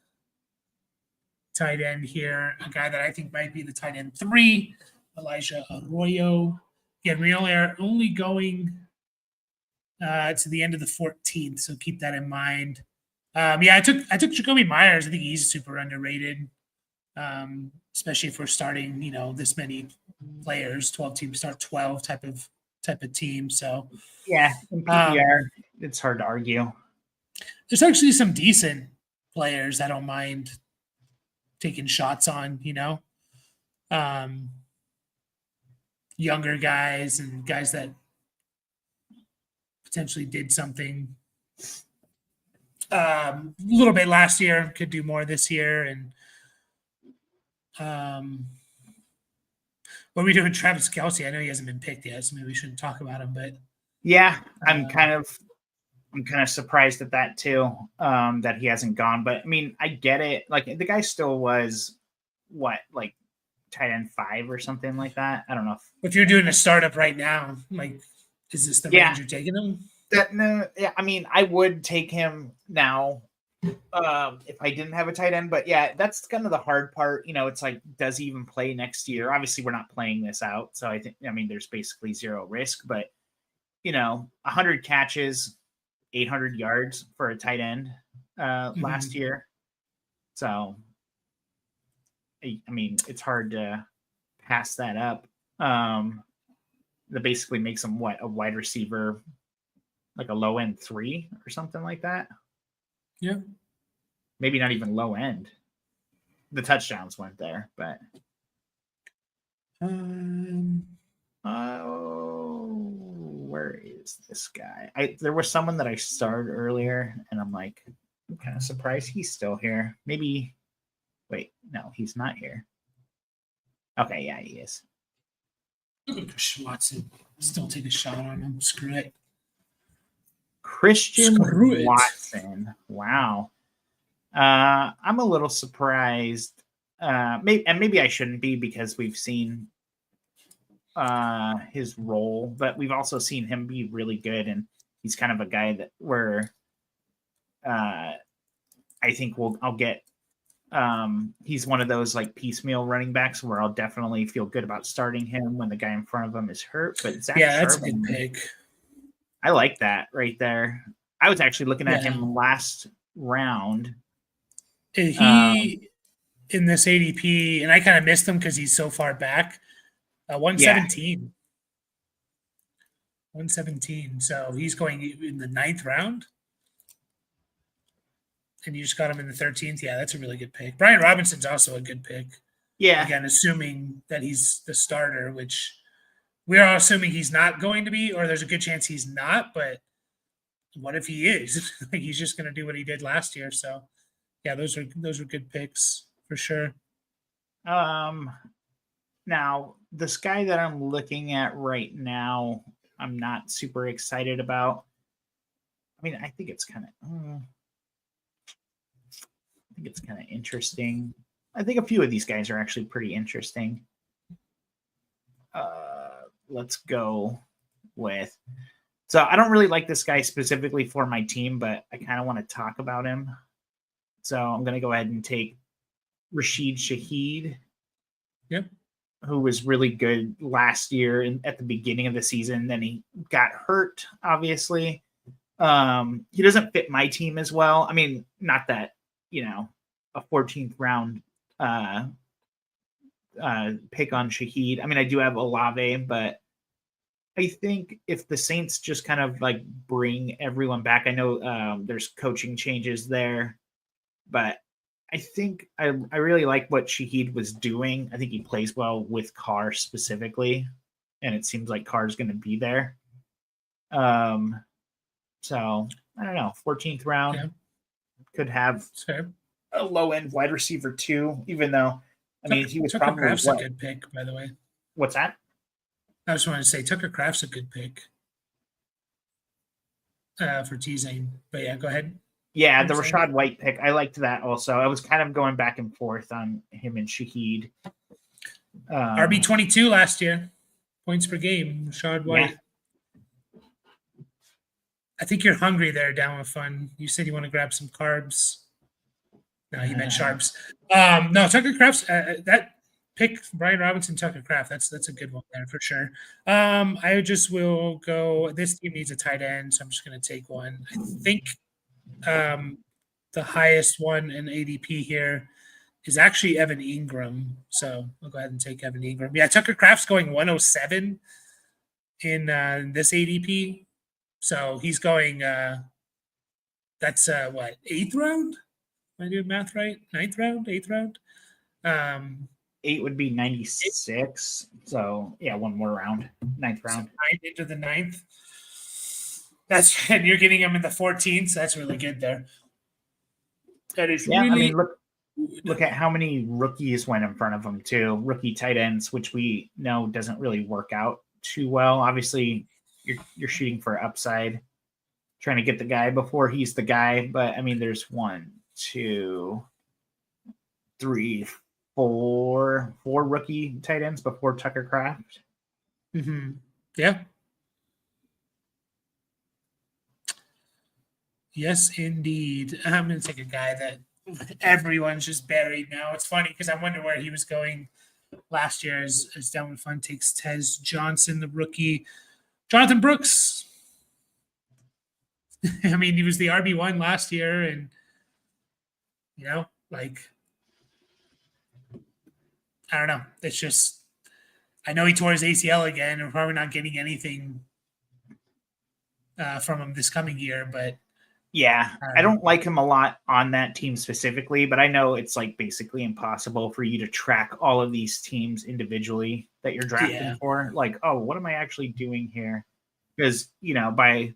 tight end here, a guy that I think might be the tight end 3, Elijah Arroyo. Again, we are only going to the end of the 14th, so keep that in mind. I took Jacoby Myers. I think he's super underrated, especially if we're starting, this many players, 12 teams, start 12 type of team. So
yeah, in PPR, it's hard to argue.
There's actually some decent players I don't mind taking shots on, younger guys and guys that potentially did something a little bit last year, could do more this year. And what are we doing, Travis Kelce? I know he hasn't been picked yet, so maybe we shouldn't talk about him. But
yeah, I'm kind of surprised at that too, that he hasn't gone. But I mean, I get it. Like the guy still was like tight end 5 or something like that. I don't know
if you're doing a startup right now, like, is this the range you're taking him?
I mean, I would take him now if I didn't have a tight end. But yeah, that's kind of the hard part. It's like, does he even play next year? Obviously, we're not playing this out, so I mean, there's basically zero risk. But 100 catches, 800 yards for a tight end last year. So, I mean, it's hard to pass that up. That basically makes him a wide receiver, like a low end 3 or something like that.
Yeah.
Maybe not even low end. The touchdowns went there, but. Where is this guy? There was someone that I started earlier, and I'm like, I'm kind of surprised he's still here. Maybe. Wait, no, he's not here. Okay, yeah, he is.
Christian Watson. Still take a shot on him. Screw it.
Christian Watson. Wow. I'm a little surprised. Maybe I shouldn't be, because we've seen his role, but we've also seen him be really good, and he's kind of a guy that I think I'll get He's one of those like piecemeal running backs where I'll definitely feel good about starting him when the guy in front of him is hurt. But Zach
that's a
Charbonnet,
good pick.
I like that right there. I was actually looking at
Yeah.
him last round.
He in this ADP, and I kind of missed him because he's so far back. 117. 117. So he's going in the 9th round. And you just got him in the 13th. Yeah, that's a really good pick. Brian Robinson's also a good pick.
Yeah.
Again, assuming that he's the starter, which we're all assuming he's not going to be, or there's a good chance he's not. But what if he is? Like he's just going to do what he did last year. So, yeah, those are good picks for sure.
Now, this guy that I'm looking at right now, I'm not super excited about. I mean, I think it's kind of interesting. I think a few of these guys are actually pretty interesting. Let's go with. So I don't really like this guy specifically for my team, but I kind of want to talk about him. So I'm going to go ahead and take Rashid Shaheed.
Yep.
Who was really good last year at the beginning of the season. Then he got hurt, obviously. He doesn't fit my team as well. I mean, not that, a 14th round pick on Shaheed. I mean, I do have Olave, but I think if the Saints just kind of like bring everyone back, I know there's coaching changes there, but I think I really like what Shaheed was doing. I think he plays well with Carr specifically, and it seems like Carr's going to be there. So I don't know, 14th round could have a low end wide receiver too, even though he was
Tucker
probably
Kraft's a good pick, by the way.
What's that?
I just wanted to say Tucker Kraft's a good pick for teasing. But yeah, go ahead.
Yeah, the Rachaad White pick. I liked that also. I was kind of going back and forth on him and Shaheed.
RB22 last year. Points per game. Rachaad White. Yeah. I think you're hungry there, Down with Fun. You said you want to grab some carbs. No, he meant sharps. No, Tucker Kraft's that pick, Brian Robinson, Tucker Kraft. That's a good one there for sure. I just will go. This team needs a tight end, so I'm just going to take one. I think the highest one in ADP here is actually Evan Ingram. So I'll go ahead and take Evan Ingram. Yeah, Tucker Kraft's going 107 in this ADP. So he's going, that's what, 8th round? Am I doing math right? 9th round? 8th round?
8 would be 96. So yeah, one more round. 9th round.
So 9 into the 9th. And you're getting him in the 14th. So that's really good there. That is really.
I mean, look at how many rookies went in front of him too. Rookie tight ends, which we know doesn't really work out too well. Obviously, you're shooting for upside, trying to get the guy before he's the guy. But I mean, there's 1, 2, 3, 4 rookie tight ends before Tucker Kraft.
Mm-hmm. Yeah. Yes, indeed. I'm going to take a guy that everyone's just buried now. It's funny because I wonder where he was going last year as Downward Fun takes Tez Johnson, the rookie. Jonathan Brooks. I mean, he was the RB1 last year, and, I don't know. It's just, I know he tore his ACL again, and we're probably not getting anything from him this coming year, but.
Yeah, I don't like him a lot on that team specifically, but I know it's like basically impossible for you to track all of these teams individually that you're drafting for. Like, oh, what am I actually doing here? Because, by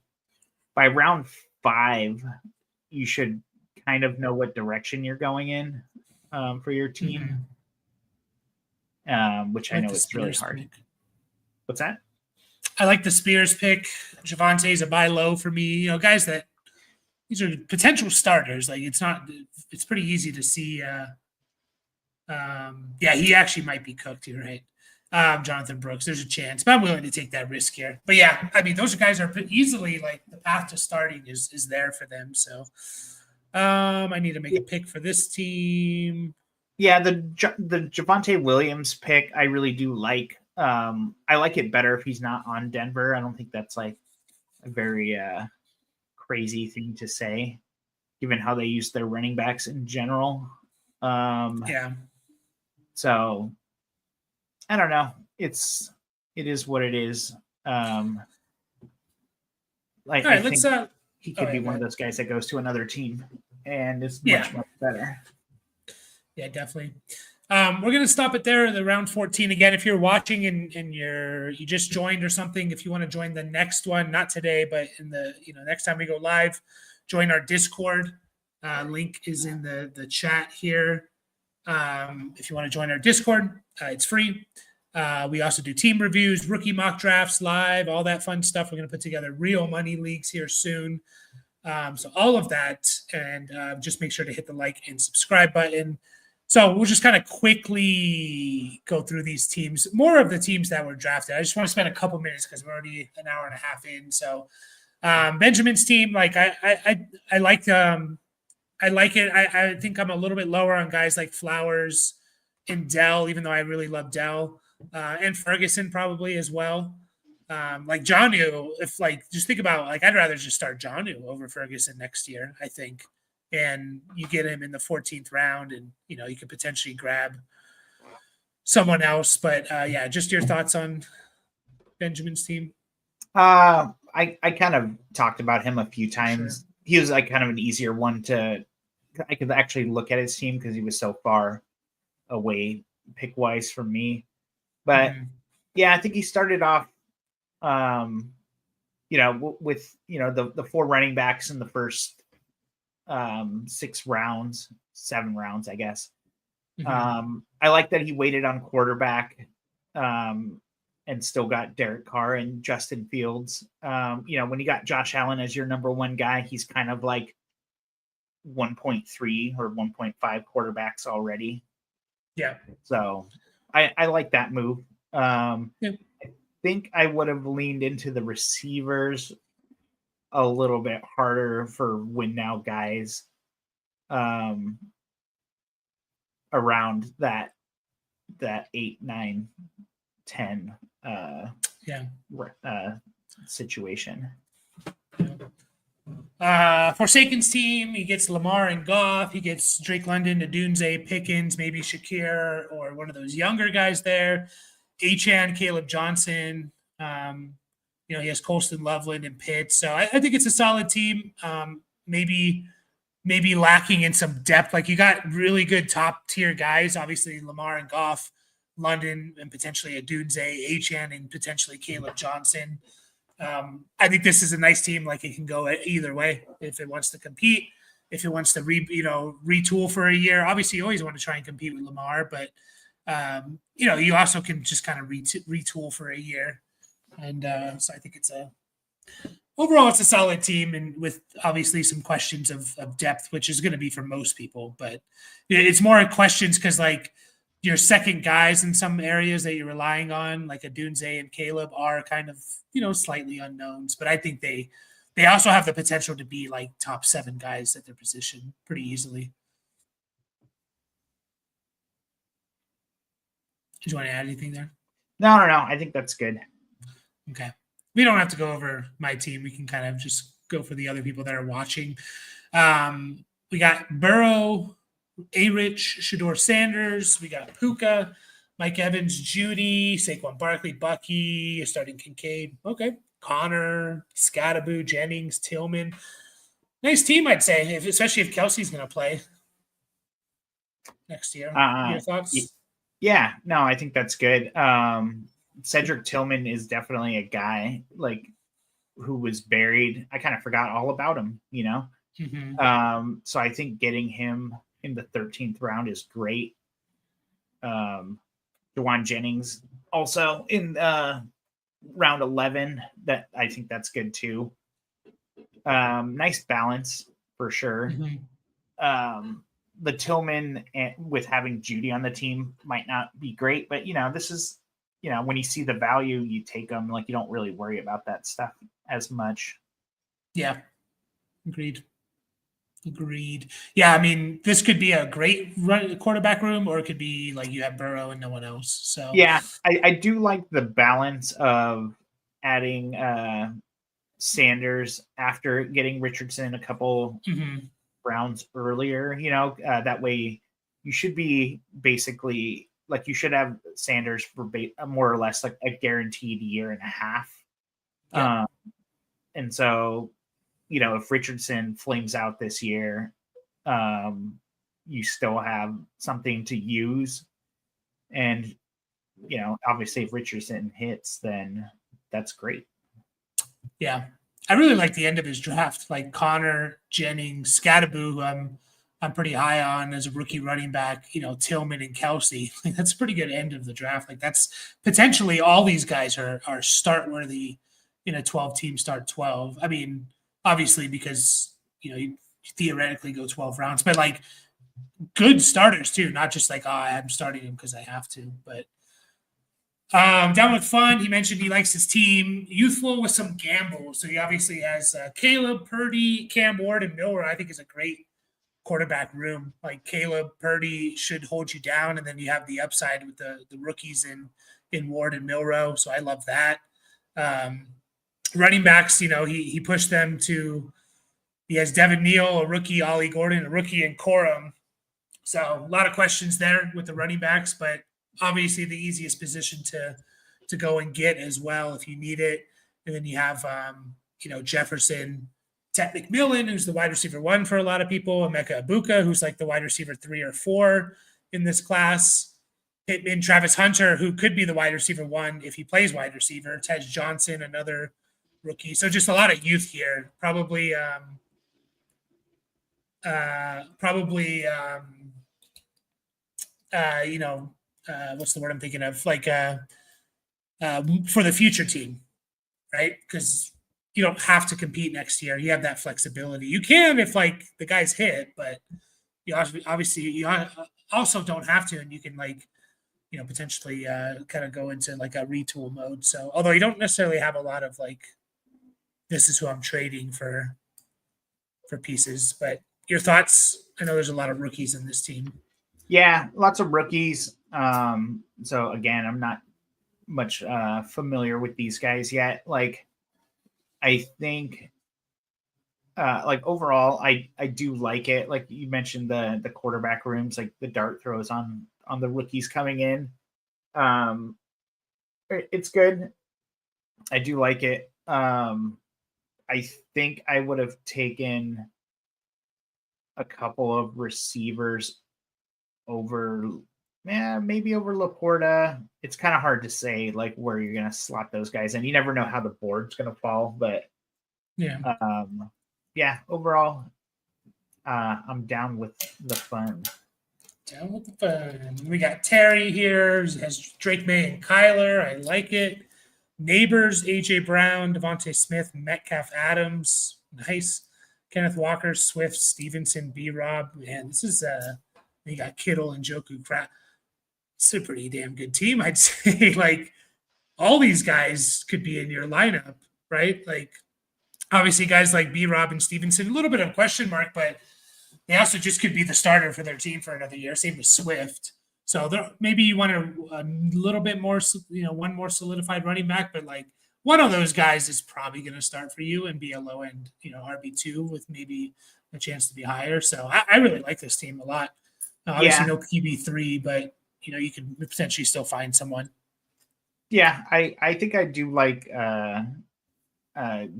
round 5, you should kind of know what direction you're going in for your team, which I know it's really hard. Pick. What's that?
I like the Spears pick. Javante's a buy low for me. Guys that these are potential starters. Like it's pretty easy to see. He actually might be cooked. You're right. Jonathan Brooks, there's a chance, but I'm willing to take that risk here. But yeah, I mean, those guys are easily like the path to starting is there for them. So I need to make a pick for this team.
Yeah, the Javonte Williams pick, I really do like. I like it better if he's not on Denver. I don't think that's like a very crazy thing to say, given how they use their running backs in general.
Yeah.
So I don't know. It is what it is. Like
All right,
I
let's
think he could be
go
one of
ahead.
those guys that goes to another team and is
Yeah.
much better.
Yeah, definitely. We're gonna stop it there. The round 14 again. If you're watching and you just joined or something, if you want to join the next one, not today, but in the next time we go live, join our Discord. Link is in the chat here. If you want to join our Discord, it's free. We also do team reviews, rookie mock drafts live, all that fun stuff. We're going to put together real money leagues here soon. So all of that, and just make sure to hit the like and subscribe button. So we'll just kind of quickly go through these teams, more of the teams that were drafted. I just want to spend a couple minutes because we're already an hour and a half in. So Benjamin's team, like I like I like it. I think I'm a little bit lower on guys like Flowers and Dell, even though I really love Dell and Ferguson probably as well. Like Johnu, if like just think about like I'd rather just start Johnu over Ferguson next year, I think. And you get him in the 14th round, and you could potentially grab someone else. But yeah, just your thoughts on Benjamin's team.
I kind of talked about him a few times.
Sure.
He was like kind of an easier one to. I could actually look at his team because he was so far away pick wise from me. But yeah, I think he started off, with the 4 running backs in the first 7 rounds, I guess. I like that he waited on quarterback and still got Derek Carr and Justin Fields. When you got Josh Allen as your number 1 guy, he's kind of like 1.3 or 1.5 quarterbacks already.
Yeah.
So I like that move.
Yeah.
I think I would have leaned into the receivers a little bit harder for win now guys around that 8, 9, 10 situation.
Forsaken's team, he gets Lamar and Goff, he gets Drake London, Adunze, Pickens, maybe Shakir or one of those younger guys there. Achan, Caleb Johnson, he has Colston Loveland and Pitt. So I think it's a solid team. Maybe lacking in some depth. Like you got really good top tier guys, obviously Lamar and Goff, London, and potentially Adunze, Achan, and potentially Caleb Johnson. I think this is a nice team. Like it can go either way. If it wants to compete, if it wants to retool for a year. Obviously, you always want to try and compete with Lamar, but you also can just kind of retool for a year. And so I think overall it's a solid team, and with obviously some questions of depth, which is going to be for most people. But it's more questions because like your second guys in some areas that you're relying on, like Adunze and Caleb, are kind of slightly unknowns. But I think they also have the potential to be like top 7 guys at their position pretty easily. Did you want to add anything there?
No. I think that's good.
Okay. We don't have to go over my team. We can kind of just go for the other people that are watching. We got Burrow, A-Rich, Shador Sanders. We got Puka, Mike Evans, Judy, Saquon Barkley, Bucky, starting Kincaid. Okay. Connor, Scattaboo, Jennings, Tillman. Nice team, I'd say, especially if Kelsey's going to play next year. Your thoughts?
Yeah, no, I think that's good. Cedric Tillman is definitely a guy like who was buried. I kind of forgot all about him, So I think getting him in the 13th round is great. Juwan Jennings also in round 11. That I think that's good too. Nice balance for sure. The Tillman with having Judy on the team might not be great, but this is when you see the value, you take them. Like you don't really worry about that stuff as much.
Yeah, agreed. Agreed. Yeah, I mean, this could be a great quarterback room, or it could be like you have Burrow and no one else. So
Yeah, I do like the balance of adding Sanders after getting Richardson a couple
mhm.
rounds earlier. That way you should be basically like you should have Sanders for more or less like a guaranteed year and a half.
Yep.
And so, if Richardson flames out this year, you still have something to use. And, obviously if Richardson hits, then that's great.
Yeah. I really like the end of his draft, like Connor, Jennings, Scadaboo, who I'm pretty high on as a rookie running back, Tillman and Kelsey. Like that's a pretty good end of the draft. Like that's potentially all these guys are start worthy in a 12-team start 12. I mean, obviously because you theoretically go 12 rounds, but like good starters too, not just like, I'm starting him because I have to. But down with fun, he mentioned he likes his team. Youthful with some gambles. So he obviously has Caleb, Purdy, Cam Ward, and Miller. I think is a great quarterback room. Like Caleb, Purdy should hold you down, and then you have the upside with the rookies in Ward and Milrow. So I love that. Running backs, he pushed them to. He has Devin Neal, a rookie, Ollie Gordon, a rookie, and Corum. So a lot of questions there with the running backs, but obviously the easiest position to go and get as well if you need it. And then you have Jefferson, Ted McMillan, who's the wide receiver 1 for a lot of people, Emeka Ibuka, who's like the wide receiver 3 or 4 in this class. Pittman, Travis Hunter, who could be the wide receiver 1 if he plays wide receiver. Tej Johnson, another rookie. So just a lot of youth here. Probably what's the word I'm thinking of? Like for the future team, right? Because you don't have to compete next year. You have that flexibility. You can if like the guys hit, but you obviously you also don't have to, and you can like potentially kind of go into like a retool mode. So although you don't necessarily have a lot of like this is who I'm trading for pieces, but your thoughts? I know there's a lot of rookies in this team.
Yeah, lots of rookies. So again, I'm not much familiar with these guys yet. Like, I think, like overall, I do like it. Like you mentioned, the quarterback rooms, like the dart throws on the rookies coming in. It's good. I do like it. I think I would have taken a couple of receivers over, maybe over Laporta. It's kind of hard to say like where you're gonna slot those guys, and you never know how the board's gonna fall. But overall, I'm down with the fun.
Down with the fun. We got Terry here. Has Drake May and Kyler. I like it. Neighbors, AJ Brown, Devontae Smith, Metcalf Adams. Nice. Kenneth Walker, Swift, Stevenson, B-Rob. Man, this is you got Kittle and Joku Crap. It's a pretty damn good team, I'd say. Like all these guys could be in your lineup, right? Like obviously guys like B-Rob and Stevenson, a little bit of a question mark, but they also just could be the starter for their team for another year. Same with Swift. So maybe you want a little bit more, one more solidified running back, but like one of those guys is probably going to start for you and be a low end, RB2 with maybe a chance to be higher. So I really like this team a lot. Obviously no QB3, but you can potentially still find someone.
Yeah, I think I do like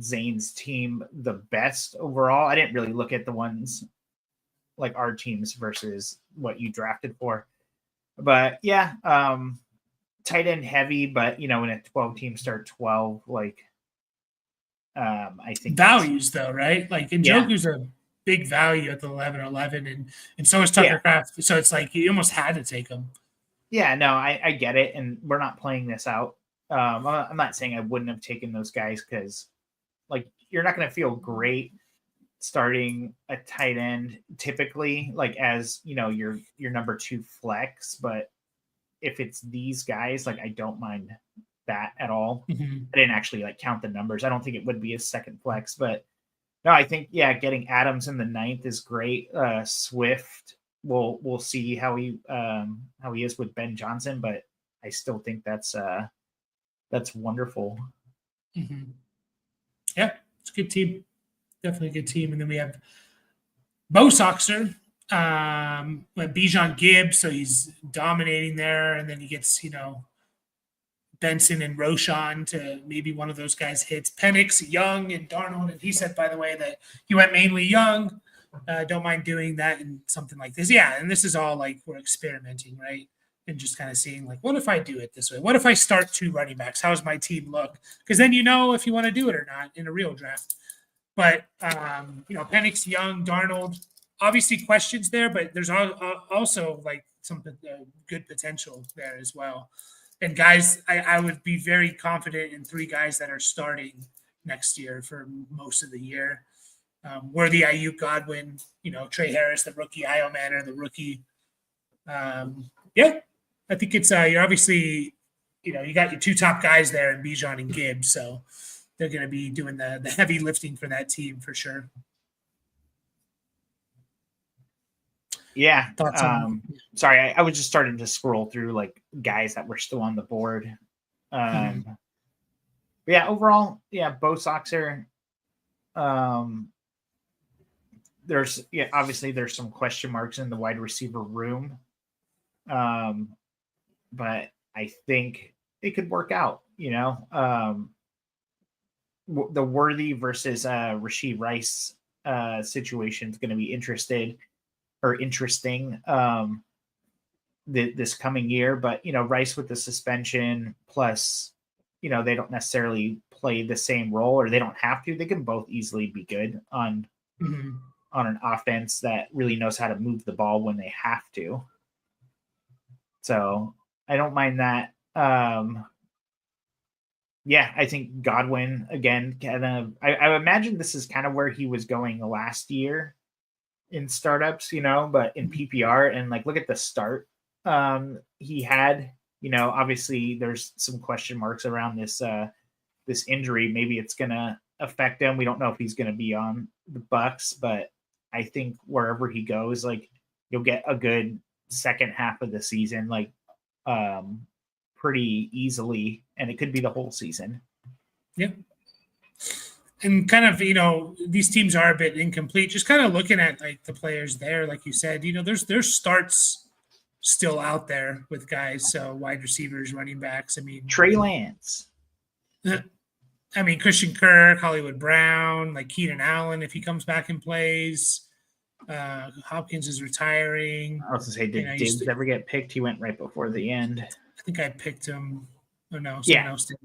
Zane's team the best overall. I didn't really look at the ones like our teams versus what you drafted for. But yeah, tight end heavy, but in a 12-team start 12, like I think
values though, right? Like Njoku's a big value at the 11-11, and so is Tucker Kraft. So it's like you almost had to take him.
Yeah, no, I get it, and we're not playing this out. I'm not saying I wouldn't have taken those guys because, like, you're not going to feel great starting a tight end typically, like as your number 2 flex. But if it's these guys, like I don't mind that at all.
Mm-hmm.
I didn't actually like count the numbers. I don't think it would be a second flex, but No, I think getting Adams in the 9th is great. Swift, we'll see how he is with Ben Johnson, but I still think that's wonderful.
Mm-hmm. Yeah, it's a good team. Definitely a good team. And then we have Bo Soxer, Bijan Gibbs, so he's dominating there. And then he gets, Benson and Roshan to maybe one of those guys hits. Penix, Young, and Darnold. And he said, by the way, that he went mainly Young. Don't mind doing that in something like this. Yeah, and this is all like we're experimenting, right? And just kind of seeing like, what if I do it this way? What if I start 2 running backs? How does my team look? Because then you know if you want to do it or not in a real draft. But, Penix, Young, Darnold, obviously questions there, but there's also like some good potential there as well. And guys, I would be very confident in 3 guys that are starting next year for most of the year. Worthy, Ayuk, Godwin, Trey Harris, the rookie, Io Manor, the rookie. I think it's you're obviously, you got your 2 top guys there in Bijan and Gibbs, so they're going to be doing the heavy lifting for that team for sure.
Yeah. Sorry, I was just starting to scroll through like guys that were still on the board. Overall, Bo Soxer. Obviously there's some question marks in the wide receiver room. But I think it could work out, the Worthy versus Rashee Rice situation is going to be interesting this coming year. But Rice with the suspension plus they don't necessarily play the same role, or they don't have to. They can both easily be good on an offense that really knows how to move the ball when they have to. So I don't mind that. I think Godwin again. Kind of, I imagine this is kind of where he was going last year in startups, but in PPR, and like look at the start he had. Obviously there's some question marks around this injury. Maybe it's gonna affect him. We don't know if he's gonna be on the Bucks, but I think wherever he goes, like you'll get a good second half of the season, like pretty easily, and it could be the whole season.
Yeah. And kind of, these teams are a bit incomplete. Just kind of looking at like the players there, like you said, there's starts still out there with guys. So wide receivers, running backs. I mean,
Trey Lance.
I mean, Christian Kirk, Hollywood Brown, like Keenan Allen, if he comes back and plays. Hopkins is retiring.
I was going to say, did Diggs ever get picked? He went right before the end.
I think I picked him. Oh, no, someone else did.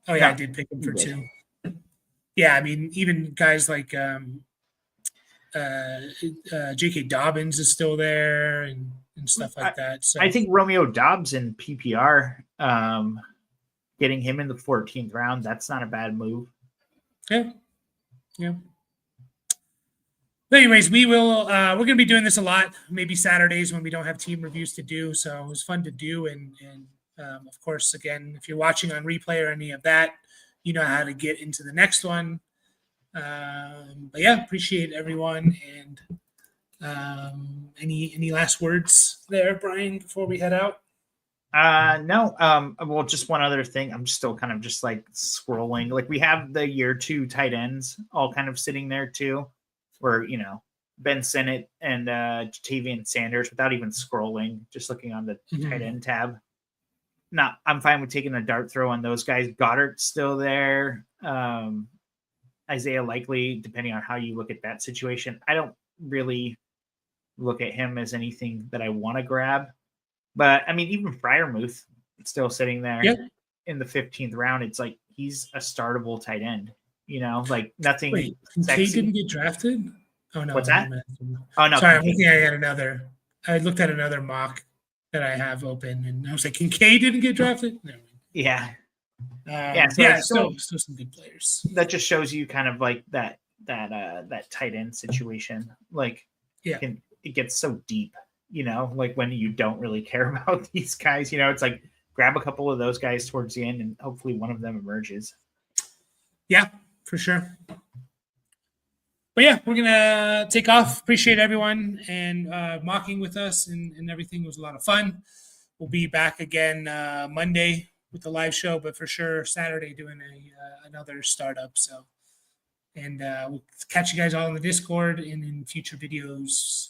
Oh, yeah, no, I did pick him for 2. Yeah, I mean, even guys like J.K. Dobbins is still there and stuff like that. So
I think Romeo Doubs in PPR, getting him in the 14th round, that's not a bad move.
Yeah. But anyways, we're going to be doing this a lot, maybe Saturdays when we don't have team reviews to do. So it was fun to do. And of course, again, if you're watching on replay or any of that, you know how to get into the next one. But appreciate everyone. And any last words there, Brian, before we head out?
No. Well, just one other thing. I'm still kind of just like scrolling. Like we have the year 2 tight ends all kind of sitting there too, where Ben Sinnott and Jatavian Sanders, without even scrolling, just looking on the tight end tab. I'm fine with taking a dart throw on those guys. Goddard's still there. Isaiah Likely, depending on how you look at that situation. I don't really look at him as anything that I want to grab. But, I mean, even Freiermuth still sitting there in the 15th round. It's like he's a startable tight end. Like nothing.
Wait, he didn't get drafted? Oh, no.
What's that? Oh, no.
Sorry, I'm looking at another. I looked at another mock that I have open, and I was like, Kincaid didn't get drafted? No.
Yeah.
Still some good players.
That just shows you kind of like that tight end situation. Like, it gets so deep, like when you don't really care about these guys, it's like grab a couple of those guys towards the end and hopefully one of them emerges.
Yeah, for sure. But yeah, we're gonna take off. Appreciate everyone and mocking with us and everything. It was a lot of fun. We'll be back again Monday with the live show, but for sure Saturday doing another startup. So, and we'll catch you guys all in the Discord and in future videos.